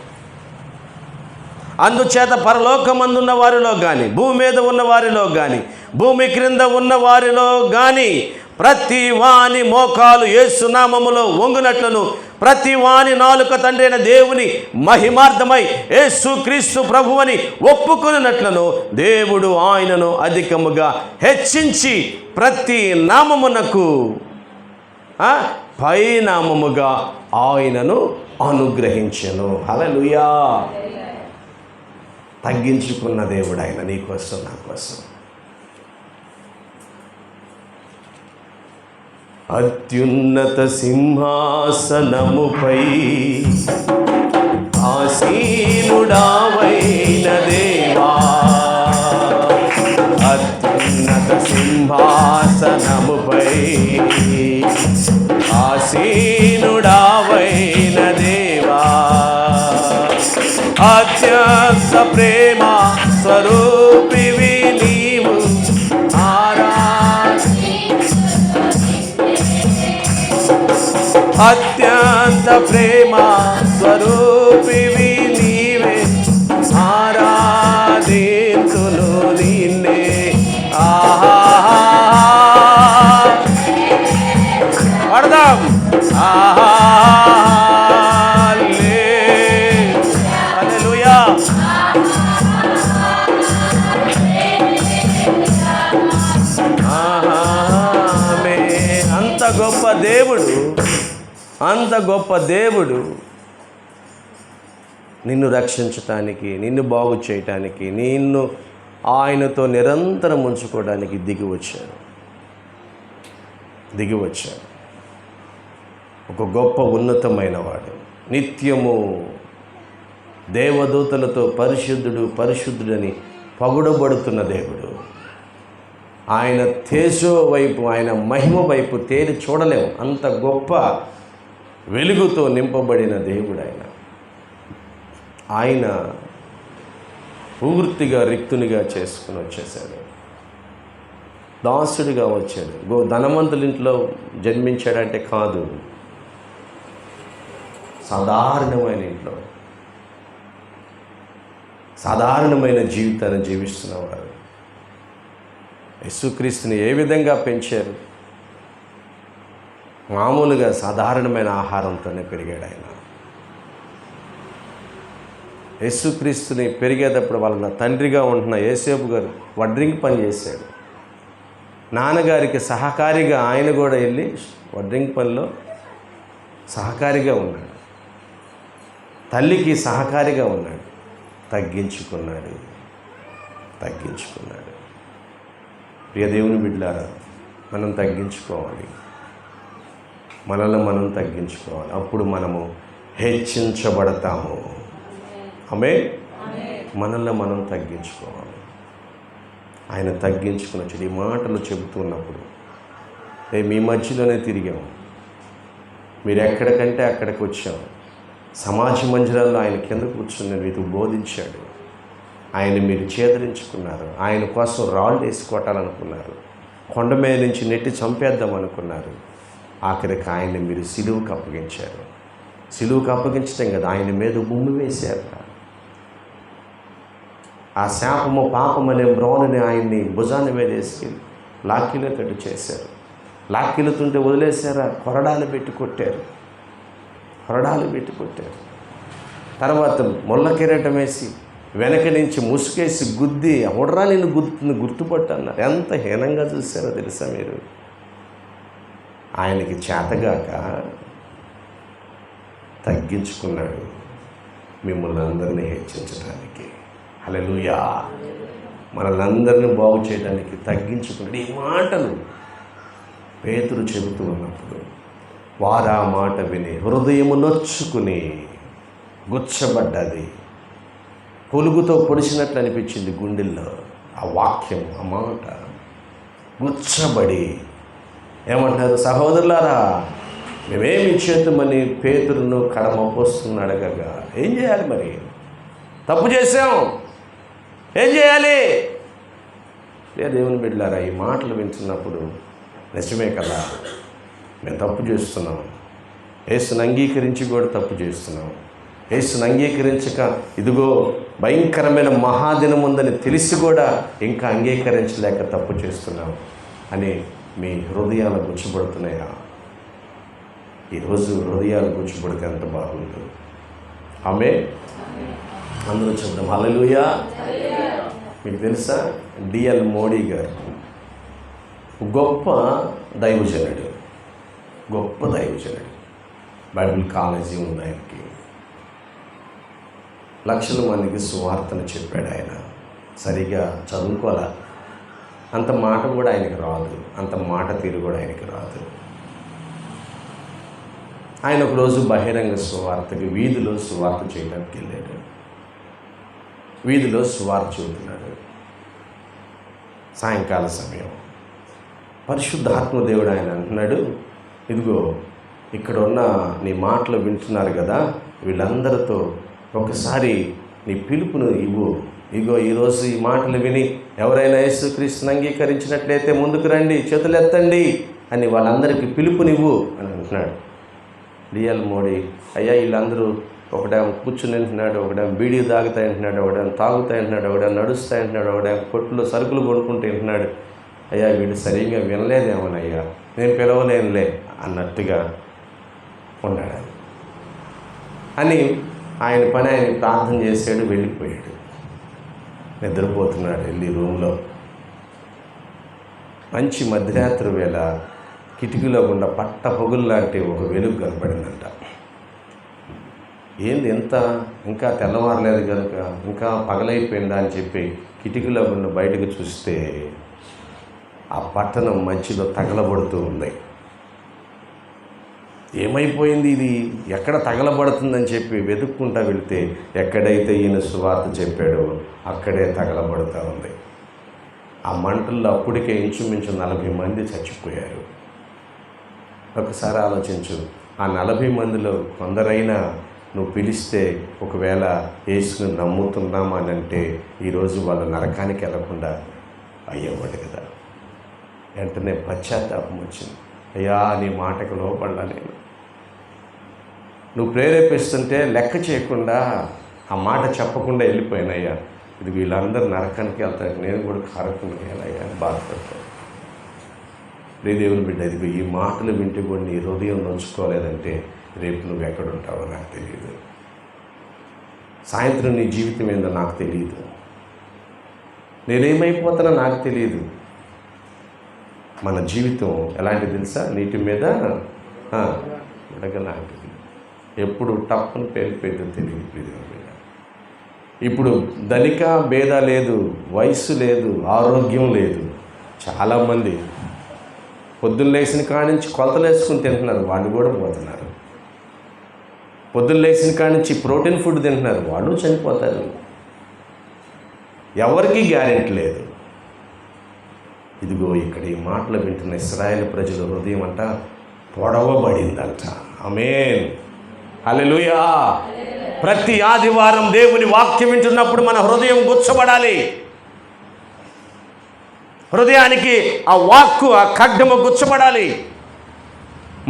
అందుచేత పరలోకమందున్న వారిలో కానీ, భూమి మీద ఉన్న వారిలో కానీ, భూమి క్రింద ఉన్న వారిలో కానీ ప్రతి వాని మోకాలు యేసు నామములో వంగునట్లను, ప్రతి వాని నాలుక తండ్రి అయిన దేవుని మహిమార్థమై యేసుక్రీస్తు ప్రభువని ఒప్పుకొనినట్లను దేవుడు ఆయనను అధికముగా హెచ్చించి ప్రతి నామమునకు పై నామముగా ఆయనను అనుగ్రహించెను. హల్లెలూయా. తగ్గించుకున్న దేవుడు ఆయన, నీ కోసం నా కోసం. అత్యున్నత సింహాసనముపై ఆసీనుడావైన దేవా, అత్యున్నత సింహాసనముపై ఆసీనుడావైన దేవా, అత్యంత ప్రేమ స్వరూపివి నీవు, అత్యంత ప్రేమ స్వరూపివి నీవే, ఆరాధింతును నిన్నే. పడదాం. హల్లెలూయా. అంత గొప్ప దేవుడు, అంత గొప్ప దేవుడు నిన్ను రక్షించటానికి, నిన్ను బాగు చేయటానికి, నిన్ను ఆయనతో నిరంతరం ఉంచుకోవడానికి దిగి వచ్చాడు. ఒక గొప్ప ఉన్నతమైన వాడు, నిత్యము దేవదూతలతో పరిశుద్ధుడు పరిశుద్ధుడని పగుడబడుతున్న దేవుడు. ఆయన తేజో వైపు, ఆయన మహిమ వైపు తేరి చూడలేము. అంత గొప్ప వెలుగుతో నింపబడిన దేవుడు ఆయన. ఆయన పూర్తిగా రిక్తునిగా చేసుకుని వచ్చేసాడు. దాసుడిగా వచ్చాడు. ధనవంతుల ఇంట్లో జన్మించాడంటే కాదు, సాధారణమైన ఇంట్లో సాధారణమైన జీవితాన్ని జీవిస్తున్నవారు. యేసుక్రీస్తుని ఏ విధంగా పెంచారు? మామూలుగా సాధారణమైన ఆహారంతోనే పెరిగాడు ఆయన. యేసుక్రీస్తుని పెరిగేటప్పుడు వాళ్ళ తండ్రిగా ఉంటున్న యేసేపు గారు వడ్రింగి పని చేశాడు. నాన్నగారికి సహకారిగా ఆయన కూడా వెళ్ళి వడ్రింగి పనిలో సహకారిగా ఉన్నాడు. తల్లికి సహకారిగా ఉన్నాడు. తగ్గించుకున్నాడు. ప్రియ దేవుని బిడ్డలారా, మనం తగ్గించుకోవాలి. మనల్ని మనం తగ్గించుకోవాలి. అప్పుడు మనము హెచ్చించబడతాము. ఆమేన్. మనల్ని మనం తగ్గించుకోవాలి. ఆయన తగ్గించుకుని ఈ మాటలు చెబుతున్నప్పుడు మీ మధ్యలోనే తిరిగాము. మీరు ఎక్కడికంటే అక్కడికి వచ్చాము. సమాజ మందిరాల్లో ఆయన కింద కూర్చుని మీకు బోధించాడు. ఆయన మీరు చేదరించుకున్నారు. ఆయన కోసం రాళ్ళు వేసి కొట్టాలనుకున్నారు. కొండ మీద నుంచి నెట్టి చంపేద్దాం అనుకున్నారు. ఆఖరికి ఆయన్ని మీరు సిలువుకు అప్పగించారు. సిలువుకు అప్పగించడం కదా, ఆయన మీద ఉమ్మి వేశారు. ఆ శాపము పాపం అనే మ్రోణని ఆయన్ని భుజాన్ని మీద వేసి లాక్కీలతో చేశారు. లాక్కీలతుంటే వదిలేశారా? కొరడాలు పెట్టి కొట్టారు. తర్వాత ముళ్ళ కిరీటం వేసి వెనక నుంచి ముసుకేసి గుద్ది, ఎవడరా నిన్ను గుర్తుపట్టు అన్నారు. ఎంత హీనంగా చూశారో తెలుసా మీరు? ఆయనకి చేతగాక తగ్గించుకున్నాడు మిమ్మల్ని అందరినీ హెచ్చించడానికి. హల్లెలూయా. మనల్ని అందరినీ బాగు చేయడానికి తగ్గించుకున్నాడు. ఈ మాటలు పేతురు చెబుతూ ఉన్నప్పుడు వారు ఆ మాట విని హృదయము నొచ్చుకుని గుచ్చబడ్డది. పొలుగుతో పొడిచినట్లు అనిపించింది గుండెల్లో. ఆ వాక్యం, ఆ మాట గుచ్చబడి ఏమంటారు? సహోదరులారా, మేమేమి ఇచ్చేద్దామని పేతురును కడమపోస్తున్న అడగగా ఏం చేయాలి మరి? తప్పు చేసాం, ఏం చేయాలి? దేవుని బిడ్డలారా, ఈ మాటలు వింటున్నప్పుడు నిజమే కదా, మేము తప్పు చేస్తున్నాం, యేసుని అంగీకరించి కూడా తప్పు చేస్తున్నాం. యేసుని అంగీకరించక ఇదిగో భయంకరమైన మహాదినం ఉందని తెలిసి కూడా ఇంకా అంగీకరించలేక తప్పు చేస్తున్నాం అని మీ హృదయాలు గుచ్చుపడుతున్నాయా? ఈరోజు హృదయాలు గుచ్చుపడితే ఎంత బాగుంటుంది. ఆమె అందరూ చెప్దాం హల్లెలూయా. మీకు తెలుసా, డిఎల్ మోడీ గారు గొప్ప దైవజనుడు, గొప్ప దైవజనుడు. బైబిల్ కాలేజీ ఉంది ఆయనకి. లక్షల మందికి సువార్తను చెప్పాడు ఆయన. సరిగా చదువుకోవాలా, అంత మాట కూడా ఆయనకి రాదు, అంత మాట తీరు కూడా ఆయనకి రాదు. ఆయన ఒకరోజు బహిరంగ సువార్తకి వీధిలో సువార్త చేయడానికి వెళ్ళాడు. వీధిలో సువార్త చెబుతున్నాడు. సాయంకాల సమయం. పరిశుద్ధాత్మ దేవుడు ఆయన అంటున్నాడు, ఇదిగో ఇక్కడ ఉన్న నీ మాటలు వింటున్నారు కదా, వీళ్ళందరితో ఒకసారి నీ పిలుపును ఇవ్వు. ఇగో ఈరోజు ఈ మాటలు విని ఎవరైనా యేసుక్రీస్తుని అంగీకరించినట్లయితే ముందుకు రండి, చేతులు ఎత్తండి అని వాళ్ళందరికీ పిలుపునివ్వు అని అంటున్నాడు. డిఎల్ మోడీ, అయ్యా వీళ్ళందరూ ఒకడేమో కూర్చుని అంటున్నాడు, ఒకడేమో బీడీ తాగుతాయి అంటున్నాడు, ఒకడేమో తాగుతాయి అంటున్నాడు, ఒకడేమో నడుస్తాయి అంటున్నాడు, ఒకడేమో కొట్టులో సరుకులు కొనుక్కుంటూ అంటున్నాడు. అయ్యా వీడు సరిగ్గా వినలేదేమోనయ్యా, నేను పిలవలేనులే అన్నట్టుగా ఉన్నాడు అని ఆయన పని ఆయన ప్రార్థన చేశాడు, వెళ్ళిపోయాడు. నిద్రపోతున్నాడు వెళ్ళి రూమ్లో. మంచి మధ్యరాత్రి వేళ కిటికీలో గుండా పట్ట పొగులు లాంటి ఒక వెలుగు కనపడిందంట. ఏంది ఎంత ఇంకా తెల్లవారలేదు కనుక ఇంకా పగలైపోయిందా అని చెప్పి కిటికీలో గుండా బయటకు చూస్తే ఆ పట్టణం మధ్యలో తగలబడుతూ ఉంది. ఏమైపోయింది ఇది, ఎక్కడ తగలబడుతుందని చెప్పి వెతుక్కుంటా వెళితే ఎక్కడైతే ఈయన సువార్త చెప్పాడో అక్కడే తగలబడుతూ ఉంది. ఆ మంటల్లో అప్పటికే ఇంచుమించు 40 మంది చచ్చిపోయారు. ఒకసారి ఆలోచించు, ఆ 40 మందిలో కొందరైనా నువ్వు పిలిస్తే ఒకవేళ యేసుని నమ్ముతున్నామా అని అంటే ఈరోజు వాళ్ళు నరకానికి వెళ్లకుండా అయ్యేవాడు కదా. వెంటనే పశ్చాత్తాపం వచ్చింది. అయ్యా నీ మాటకు లోపడ్డా, నేను నువ్వు ప్రేరేపిస్తుంటే లెక్క చేయకుండా ఆ మాట చెప్పకుండా వెళ్ళిపోయినయ్యా. ఇది వీళ్ళందరూ నరకానికి వెళ్తారు, నేను కూడా కారకుండా అయ్యా అని బాధపడతాను. దేవుని బిడ్డ, ఇదిగో ఈ మాటలు వింటే కూడా నీ హృదయం నొచ్చుకోలేదంటే రేపు నువ్వు ఎక్కడుంటావో నాకు తెలియదు. సాయంత్రం నీ జీవితం ఏందో నాకు తెలియదు, నేనేమైపోతానో నాకు తెలియదు. మన జీవితం ఎలాంటిది తెలుసా? నీటి మీద ఉడగలాంటిది. ఎప్పుడు టప్పును పేలిపోయిందో తెలియదు. ఇప్పుడు ధనిక భేద లేదు, వయస్సు లేదు, ఆరోగ్యం లేదు. చాలామంది పొద్దున్న లేచిన కాడి నుంచి కొలతలు వేసుకుని తింటున్నారు, వాళ్ళు కూడా పోతున్నారు. పొద్దున్న లేచిన కాడి నుంచి ప్రోటీన్ ఫుడ్ తింటున్నారు, వాళ్ళు చనిపోతారు. ఎవరికీ గ్యారెంటీ లేదు. ఇదిగో ఇక్కడ ఈ మాటలు వింటున్న ఇశ్రాయేలు ప్రజల హృదయం అంట పొడవబడిందంట. ఆమేన్, హల్లెలూయా. ప్రతి ఆదివారం దేవుని వాక్యం వింటున్నప్పుడు మన హృదయం గుచ్చబడాలి. హృదయానికి ఆ వాక్కు, ఆ ఖడ్గము గుచ్చబడాలి.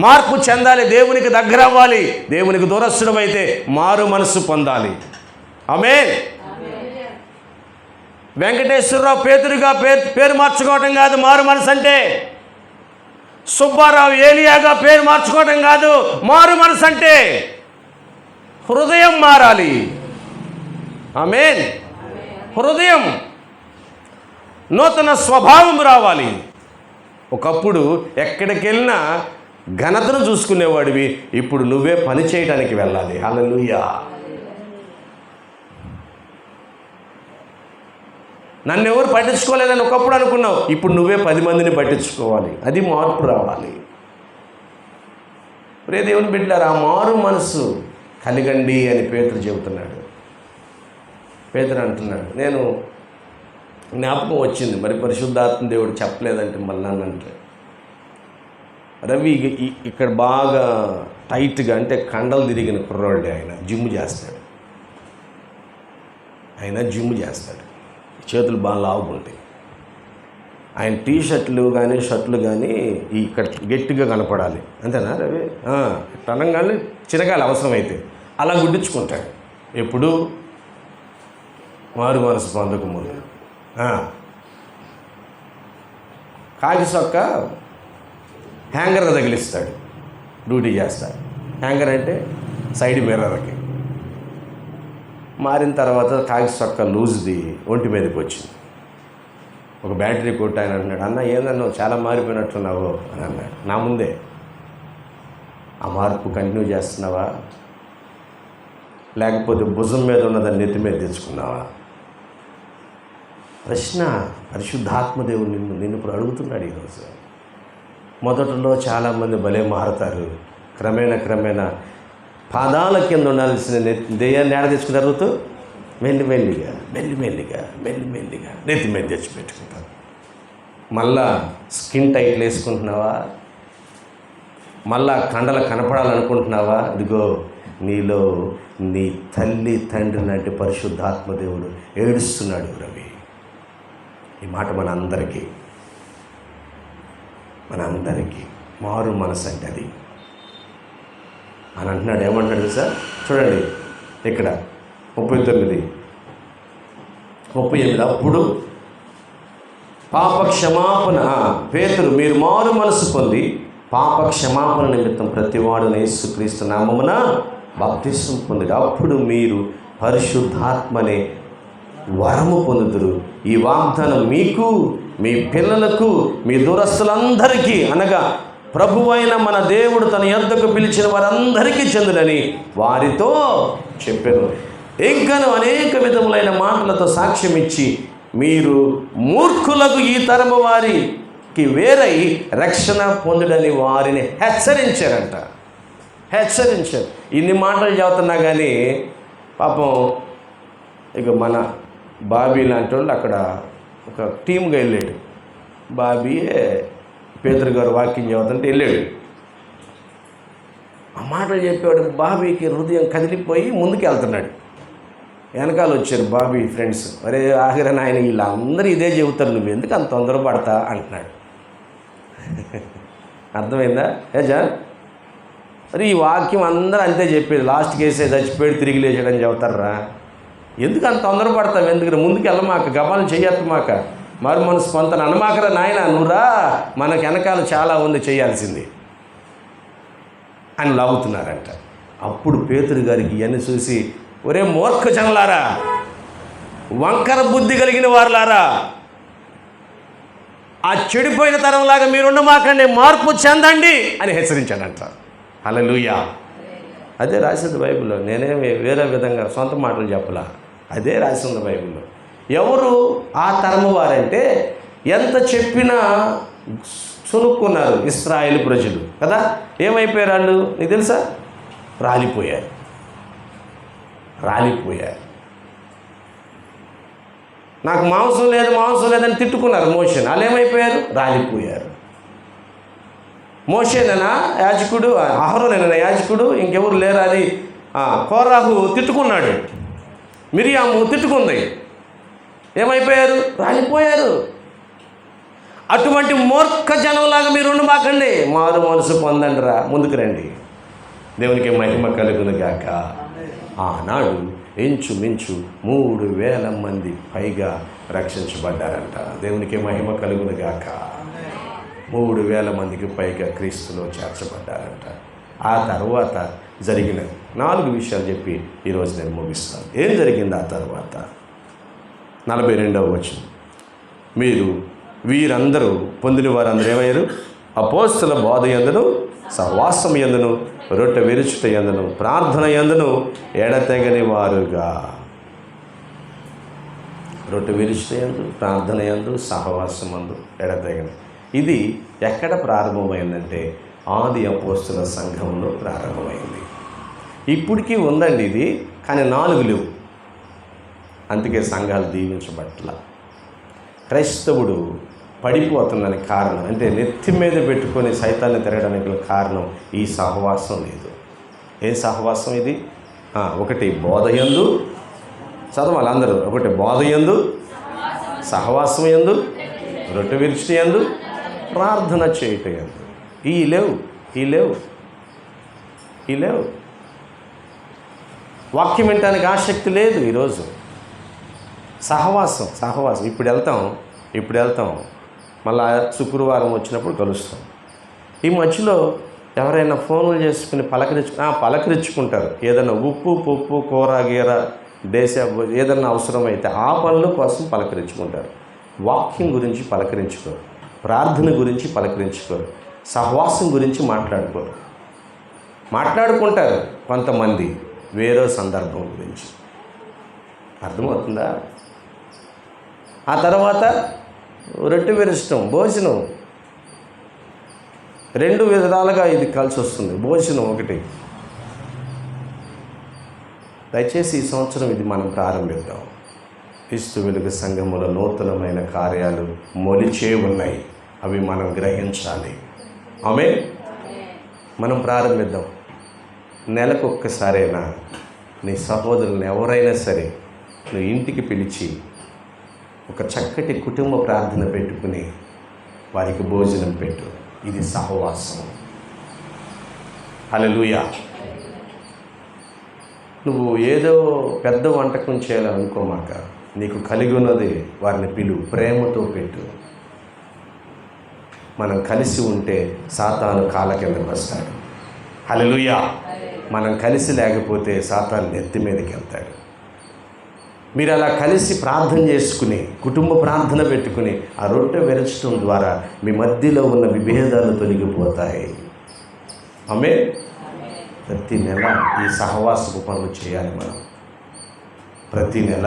మార్పు చెందాలి, దేవునికి దగ్గర అవ్వాలి. దేవునికి దూరస్తుడు అయితే మారు మనసు పొందాలి. ఆమేన్. వెంకటేశ్వరరావు పేతురుగా పేరు మార్చుకోవటం కాదు మారు మనసు అంటే. సుబ్బారావు ఏలియాగా పేరు మార్చుకోవటం కాదు మారు మనసు అంటే. హృదయం మారాలి. ఆమేన్. హృదయం, నూతన స్వభావం రావాలి. ఒకప్పుడు ఎక్కడికి వెళ్ళినా ఘనతను చూసుకునేవాడివి, ఇప్పుడు నువ్వే పని చేయడానికి వెళ్ళాలి. హల్లెలూయా. నన్ను ఎవరు పట్టించుకోలేదని ఒకప్పుడు అనుకున్నావు, ఇప్పుడు నువ్వే 10 మందిని పట్టించుకోవాలి. అది మార్పు రావాలి. ప్రియ దేవుని బిడ్డలారా, ఆ మారు మనసు కలిగండి అని పేతురు చెబుతున్నాడు. పేతురు అంటున్నాడు, నేను జ్ఞాపకం వచ్చింది, మరి పరిశుద్ధాత్మ దేవుడు చెప్పలేదంటే మళ్ళీ అంటే రవి ఇక్కడ బాగా టైట్గా అంటే కండలు తిరిగిన కుర్రాడు, ఆయన జిమ్ చేస్తాడు. చేతులు బాగా లావుకుంటాయి. ఆయన టీ షర్ట్లు కానీ షర్ట్లు కానీ ఇక్కడ గట్టిగా కనపడాలి, అంతేనా రవి? అనగానే చిరగాలి అవసరమైతే అలా గుడ్డించుకుంటాడు. ఎప్పుడు మారు మనసు పొందక ముందు కాకి సొక్క హ్యాంగర్గా తగిలిస్తాడు, డ్యూటీ చేస్తాడు. హ్యాంగర్ అంటే సైడ్ మిర్రర్కి. మారిన తర్వాత కాకి సొక్క లూజ్ది ఒంటి మీదకి వచ్చింది. ఒక బ్యాటరీ కొట్టి ఆయన అంటున్నాడు, అన్న ఏందన్నా చాలా మారిపోయినట్టున్నావు అని అన్నాడు నా ముందే. ఆ మార్పు కంటిన్యూ చేస్తున్నావా, లేకపోతే భుజం మీద ఉన్నదాన్ని నెత్తి మీద తెచ్చుకున్నావా? ప్రశ్న పరిశుద్ధాత్మదేవుడు నిన్ను ఇప్పుడు అడుగుతున్నాడు ఈరోజు. మొదట్లో చాలామంది భలే మారుతారు. క్రమేణా పాదాల కింద ఉండాల్సిన దెయ్యాన్ని ఏడ తెచ్చుకుని జరుగుతూ మెల్లిమెల్లిగా నెత్తి మీద తెచ్చి పెట్టుకుంటారు. మళ్ళా స్కిన్ టైట్లు వేసుకుంటున్నావా, మళ్ళా కండలు కనపడాలనుకుంటున్నావా? ఇదిగో నీలో నీ తల్లి తండ్రి లాంటి పరిశుద్ధాత్మదేవుడు ఏడుస్తున్నాడు రవి. ఈ మాట మనందరికీ మారు మనసు అంటే అది అని అంటున్నాడు. ఏమంటాడు సార్ చూడండి ఇక్కడ 39 అప్పుడు పాప క్షమాపణ పేతురు, మీరు మారు మనసు పొంది పాప క్షమాపణ నిమిత్తం ప్రతివాడును యేసుక్రీస్తు నామమున బాప్తిస్మం పొందుడు. అప్పుడు మీరు పరిశుద్ధాత్మనే వరము పొందుదురు. ఈ వాగ్దానం మీకు, మీ పిల్లలకు, మీ దూరస్తులందరికీ అనగా ప్రభువైన మన దేవుడు తన యొద్దకు పిలిచిన వారందరికీ చెందునని వారితో చెప్పాను. ఇంకను అనేక విధములైన మాటలతో సాక్ష్యం ఇచ్చి మీరు మూర్ఖులకు ఈ తరము వారికి వేరై రక్షణ పొందుడని వారిని హెచ్చరించారు. ఇన్ని మాటలు చెబుతున్నా కానీ పాపం ఇక మన బాబీ లాంటి వాళ్ళు అక్కడ ఒక టీమ్గా వెళ్ళాడు. బాబీయే పేతురు గారు వాక్యం చెబుతుంటే వెళ్ళాడు. ఆ మాటలు చెప్పేవాడు బాబీకి హృదయం కదిలిపోయి ముందుకు వెళ్తున్నాడు. వెనకాల వచ్చారు బాబీ ఫ్రెండ్స్, అరే ఆఖరి నాయన వీళ్ళందరూ ఇదే చెబుతారు, నువ్వు ఎందుకు అంత తొందరపడతా అంటున్నాడు. అర్థమైందా జాన్? మరి ఈ వాక్యం అందరూ అంతే చెప్పేది, లాస్ట్కి వేసే చచ్చిపోయాడు తిరిగి లేచాడని చెబుతారా? ఎందుకు అంత తొందరపడతావు? ఎందుకు ముందుకు వెళ్ళమాక, గబాలు చెయ్యమాక, మరి మనసు పొంతన అనమాకరా నాయన, నువ్వురా మనకు వెనకాల చాలా ఉంది చేయాల్సింది అని లాగుతున్నారంట. అప్పుడు పేతురు గారికి ఇవన్నీ చూసి, ఒరే మూర్ఖ జనులారా, వంకర బుద్ధి కలిగిన వారులారా, ఆ చెడిపోయిన తరంలాగా మీరుండమాకండి, మార్పు చెందండి అని హెచ్చరించాడంట. హల్లెలూయా. అదే రాసింది బైబిల్లో, నేనేమి వేరే విధంగా సొంత మాటలు చెప్పలా, అదే రాసింది బైబిల్లో. ఎవరు ఆ తరము వారంటే ఎంత చెప్పినా సునుక్కున్నారు ఇశ్రాయేలు ప్రజలు కదా. ఏమైపోయారు వాళ్ళు నీకు తెలుసా? రాలిపోయారు. నాకు మాంసం లేదని తిట్టుకున్నారు మోషేని. వాళ్ళు ఏమైపోయారు? రాలిపోయారు. మోషేనేనా యాజకుడు, అహరోనేనా యాజకుడు, ఇంకెవరు లేరా అని కోరాహు తిట్టుకున్నాడు, మిరియాము తిట్టుకుంది. ఏమైపోయారు? రాలిపోయారు. అటువంటి మూర్ఖ జనంలాగా మీరు ఉండమాకండి, మారు మనసు పొందండి రా, ముందుకు రండి. దేవునికి మహిమ కలుగును గాక. ఆనాడు ఇంచుమించు 3,000 మంది పైగా రక్షించబడ్డారంట. దేవునికి మహిమ కలుగును గాక. 3,000 మందికి పైగా క్రీస్తులో చేర్చబడ్డారంట. ఆ తర్వాత జరిగిన 4 విషయాలు చెప్పి ఈరోజు నేను ముగిస్తాను. ఏం జరిగింది ఆ తర్వాత? 42వ వచనం, మీరు వీరందరూ పొందిన వారందరూ ఏమయ్యారు? అపోస్తల బోధ యందును, సహవాసం యందును, రొట్టె విరుచుట యందును, ప్రార్థన యందును ఎడతెగని వారుగా. రొట్టె విరుచుట యందు, ప్రార్థన యందు, సహవాసం యందు ఎడతెగని. ఇది ఎక్కడ ప్రారంభమైందంటే ఆది అపోస్తల సంఘంలో ప్రారంభమైంది. ఇప్పటికీ ఉందండి ఇది, కానీ 4 లేవు. అందుకే సంఘాలు దీవించబట్ల. క్రైస్తవుడు పడిపోతుందని కారణం, అంటే నెత్తి మీద పెట్టుకొని సైతాన్ని తిరగడానికి గల కారణం ఈ సహవాసం లేదు. ఏం సహవాసం ఇది? ఒకటి బోధయందు, చదవాలి అందరూ. ఒకటి బోధయందు, సహవాసం యందు, రొట్టె విరుచుట యందు, ప్రార్థన చేయుట యందు. ఈ లేవు. వాక్యం వినటానికి ఆసక్తి లేదు ఈరోజు. సహవాసం ఇప్పుడు వెళ్తాం మళ్ళా శుక్రవారం వచ్చినప్పుడు కలుస్తాం. ఈ మధ్యలో ఎవరైనా ఫోన్లు చేసుకుని పలకరించుకుంటారు. ఏదైనా ఉప్పు పప్పు కూర గీర దేశ ఏదైనా అవసరమైతే ఆ పనుల కోసం పలకరించుకుంటారు. వాక్యం గురించి పలకరించుకోరు, ప్రార్థన గురించి పలకరించుకోరు, సహవాసం గురించి మాట్లాడుకుంటారు కొంతమంది వేరే సందర్భం గురించి. అర్థమవుతుందా? ఆ తర్వాత రొట్టె విరచటం, భోజనం, రెండు విధాలుగా ఇది కలిసి వస్తుంది. భోజనం ఒకటి. దయచేసి ఈ సంవత్సరం ఇది మనం ప్రారంభిద్దాం. క్రీస్తు వెలుగు సంఘముల నూతనమైన కార్యాలు మొలిచే ఉన్నాయి, అవి మనం గ్రహించాలి. ఆమేన్. మనం ప్రారంభిద్దాం. నెలకొక్కసారైనా నీ సహోదరులను ఎవరైనా సరే నువ్వు ఇంటికి పిలిచి ఒక చక్కటి కుటుంబ ప్రార్థన పెట్టుకుని వారికి భోజనం పెట్టు. ఇది సహవాసం. హల్లెలూయా. నువ్వు ఏదో పెద్ద వంటకం చేయాలనుకోమాక, నీకు కలిగి ఉన్నది వారిని పిలువు, ప్రేమతో పెట్టు. మనం కలిసి ఉంటే సాతాను కాళ్ళ కిందకు వస్తాడు. హల్లెలూయా. మనం కలిసి లేకపోతే సాతాను నెత్తి మీదకి వెళ్తాడు. మీరు అలా కలిసి ప్రార్థన చేసుకుని, కుటుంబ ప్రార్థన పెట్టుకుని ఆ రొట్టె విరచడం ద్వారా మీ మధ్యలో ఉన్న విభేదాలు తొలగిపోతాయి. ఆమేన్. ప్రతి నెల ఈ సహవాసపు పనులు చేయాలి. మనం ప్రతి నెల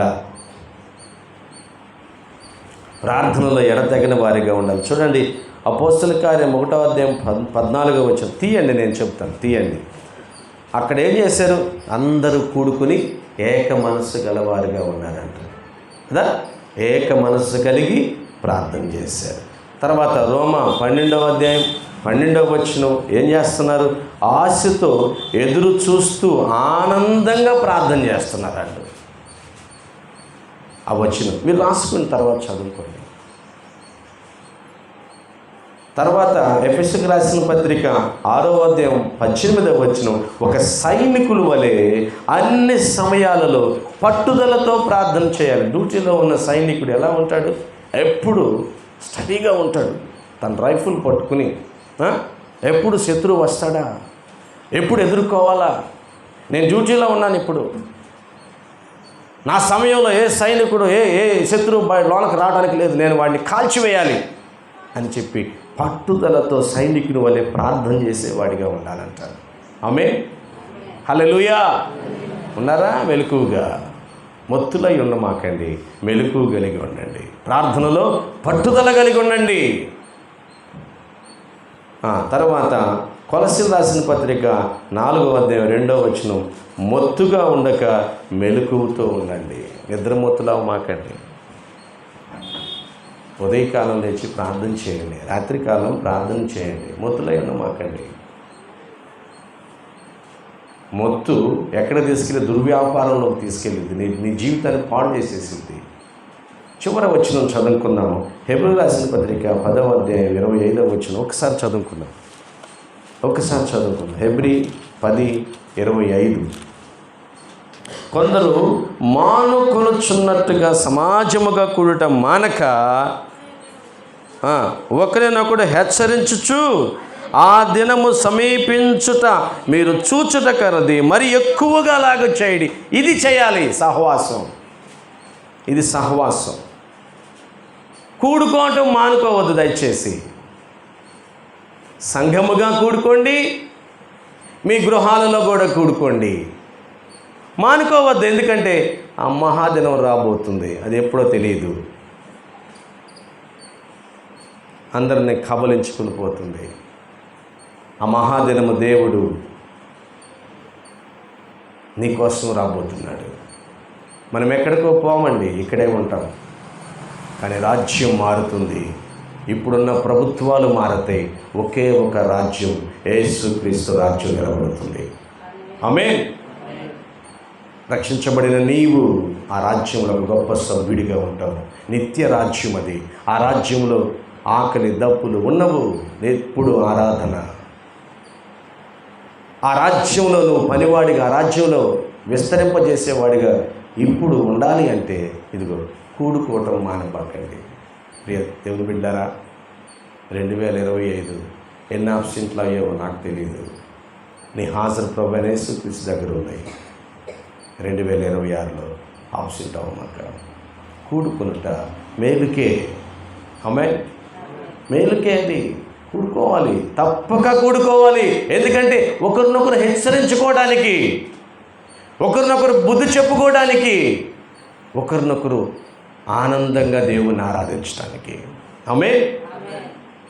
ప్రార్థనలో ఎడతెగని వారిగా ఉండాలి. చూడండి, అపోస్తల కార్యం 1వ అధ్యాయం 14వ వచనం తీయండి, నేను చెప్తాను, తీయండి. అక్కడ ఏం చేశారు? అందరూ కూడుకుని ఏక మనస్సు గలవారుగా ఉన్నారంట కదా. ఏక మనస్సు కలిగి ప్రార్థన చేశారు. తర్వాత రోమా 12వ అధ్యాయం 12వ వచనం ఏం చేస్తున్నారు? ఆశతో ఎదురు చూస్తూ ఆనందంగా ప్రార్థన చేస్తున్నారంట. ఆ వచనం మీరు రాసుకున్న తర్వాత చదువుకోండి. తర్వాత ఎఫెసుకు రాసిన పత్రిక 6వ అధ్యాయం 18వ వచనం, ఒక సైనికుల వలె అన్ని సమయాలలో పట్టుదలతో ప్రార్థన చేయాలి. డ్యూటీలో ఉన్న సైనికుడు ఎలా ఉంటాడు? ఎప్పుడు స్టడీగా ఉంటాడు. తన రైఫిల్ పట్టుకుని ఎప్పుడు శత్రువు వస్తాడా, ఎప్పుడు ఎదుర్కోవాలా, నేను డ్యూటీలో ఉన్నాను, ఇప్పుడు నా సమయంలో ఏ సైనికుడు ఏ శత్రువు లోనకు రావడానికి లేదు, నేను వాడిని కాల్చివేయాలి అని చెప్పి పట్టుదలతో సైనికుని వలె ప్రార్థన చేసేవాడిగా ఉండాలంటారు. ఆమేన్. హల్లెలూయా. ఉన్నారా? మెలకువగా మొత్తులై ఉండమాకండి, మెలకువ కలిగి ఉండండి, ప్రార్థనలో పట్టుదల కలిగి ఉండండి. తర్వాత కొలస్సీలు రాసిన పత్రిక 4వ అధ్యాయం 2వ వచనం, మొత్తుగా ఉండక మెలకువతో ఉండండి. నిద్రమొత్తులా మాకండి. ఉదయకాలం లేచి ప్రార్థన చేయండి, రాత్రికాలం ప్రార్థన చేయండి, మొత్తులై ఉండమాకండి. మొత్తు ఎక్కడ తీసుకెళ్ళి దుర్వ్యాపారంలోకి తీసుకెళ్ళింది, నీ జీవితాన్ని పాడు చేసేసింది. చివరి వచనం చదువుకుందాము. హెబ్రీయులకు రాసిన పత్రిక 10వ అధ్యాయం 25వ వచనం ఒకసారి చదువుకుందాం. హెబ్రీ 10:25. కొందరు మానుకొనుచున్నట్టుగా సమాజముగా కూడుట మానక ఒకరినొకడు హెచ్చరించుచు ఆ దినము సమీపించుట మీరు చూచుట కరది మరి ఎక్కువగా లాగా చేయండి. ఇది చేయాలి సహవాసం. ఇది సహవాసం. కూడుకోవటం మానుకోవద్దు దయచేసి. సంఘముగా కూడుకోండి, మీ గృహాలలో కూడా కూడుకోండి, మానుకోవద్దు. ఎందుకంటే ఆ మహాదినం రాబోతుంది, అది ఎప్పుడో తెలియదు, అందరినీ కబలించుకుని పోతుంది. ఆ మహాదినము దేవుడు నీకోసం రాబోతున్నాడు. మనం ఎక్కడికో పోమండి, ఇక్కడే ఉంటాం. కానీ రాజ్యం మారుతుంది, ఇప్పుడున్న ప్రభుత్వాలు మారతాయి, ఒకే ఒక రాజ్యం, యేసుక్రీస్తు రాజ్యం నిలబడుతుంది. ఆమేన్. రక్షించబడిన నీవు ఆ రాజ్యంలో గొప్ప సభ్యుడిగా ఉంటావు. నిత్య రాజ్యం అది. ఆ రాజ్యంలో ఆకలి దప్పులు ఉన్నవు, ఎప్పుడు ఆరాధన. ఆ రాజ్యంలో నువ్వు పనివాడిగా, ఆ రాజ్యంలో విస్తరింపజేసేవాడిగా ఇప్పుడు ఉండాలి అంటే ఇదిగో కూడుకోవటం మానబాకండి. ప్రియ దేవుని బిడ్డారా, 2025 ఎన్ని ఆబ్సెంట్లు అయ్యావో నాకు తెలియదు. నీ హాజరు ప్రభువైన యేసుక్రీస్తు దగ్గర ఉన్నాయి. 2026లో ఆబ్సెంట్ అవ్వమాక. కూడుకునుట మేలుకే. ఆమేన్. మేలుకే అది. కూడుకోవాలి, తప్పక కూడుకోవాలి. ఎందుకంటే ఒకరినొకరు హెచ్చరించుకోవడానికి, ఒకరినొకరు బుద్ధి చెప్పుకోవడానికి, ఒకరినొకరు ఆనందంగా దేవుని ఆరాధించడానికి. ఆమేన్.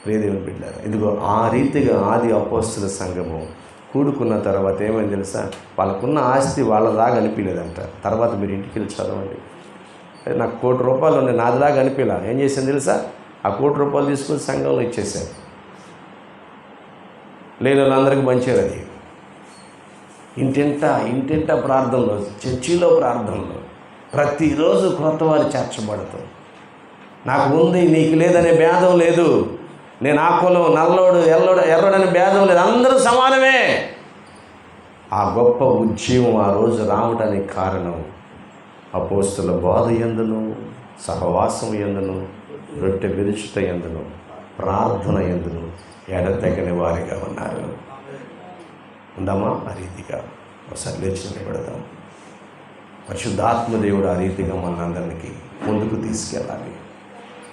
ప్రియ దేవుని బిడ్డారా, ఇదిగో ఆ రీతిగా ఆది అపోస్తల సంఘము కూడుకున్న తర్వాత ఏమైంది తెలుసా? వాళ్ళకున్న ఆస్తి వాళ్ళలాగా అనిపించలేదంట. తర్వాత మీరు ఇంటికి వెళ్ళి చదవండి. నాకు ₹1,00,00,000 ఉంది, నాదిలాగా అనిపించలే. ఏం చేశాను తెలుసా? ఆ ₹1,00,00,000 తీసుకొని సంఘంలో ఇచ్చేసాను. లేని వాళ్ళందరికీ మంచిది. అది ఇంటింటా ప్రార్థనలో, చర్చిలో ప్రార్థనలో ప్రతిరోజు కొత్త వారు చేర్చబడతాం. నాకు ఉంది నీకు లేదనే భేదం లేదు. నేను ఆ కులం, నల్లోడు, ఎర్రోడనే భేదం లేదు. అందరూ సమానమే. ఆ గొప్ప ఉద్యమం ఆ రోజు రావడానికి కారణం అపోస్తల బోధ యందును, సహవాసం యందును, రొట్టె విరుచుట యందును, ప్రార్థన యందును ఎడతెగని వారిగా ఉన్నారు. ఉందామా ఆ రీతిగా? ఒకసారి లేచి నిలబడదాం. పరిశుద్ధాత్మ దేవుడు ఆ రీతిగా మనందరికీ ముందుకు తీసుకెళ్ళాలి.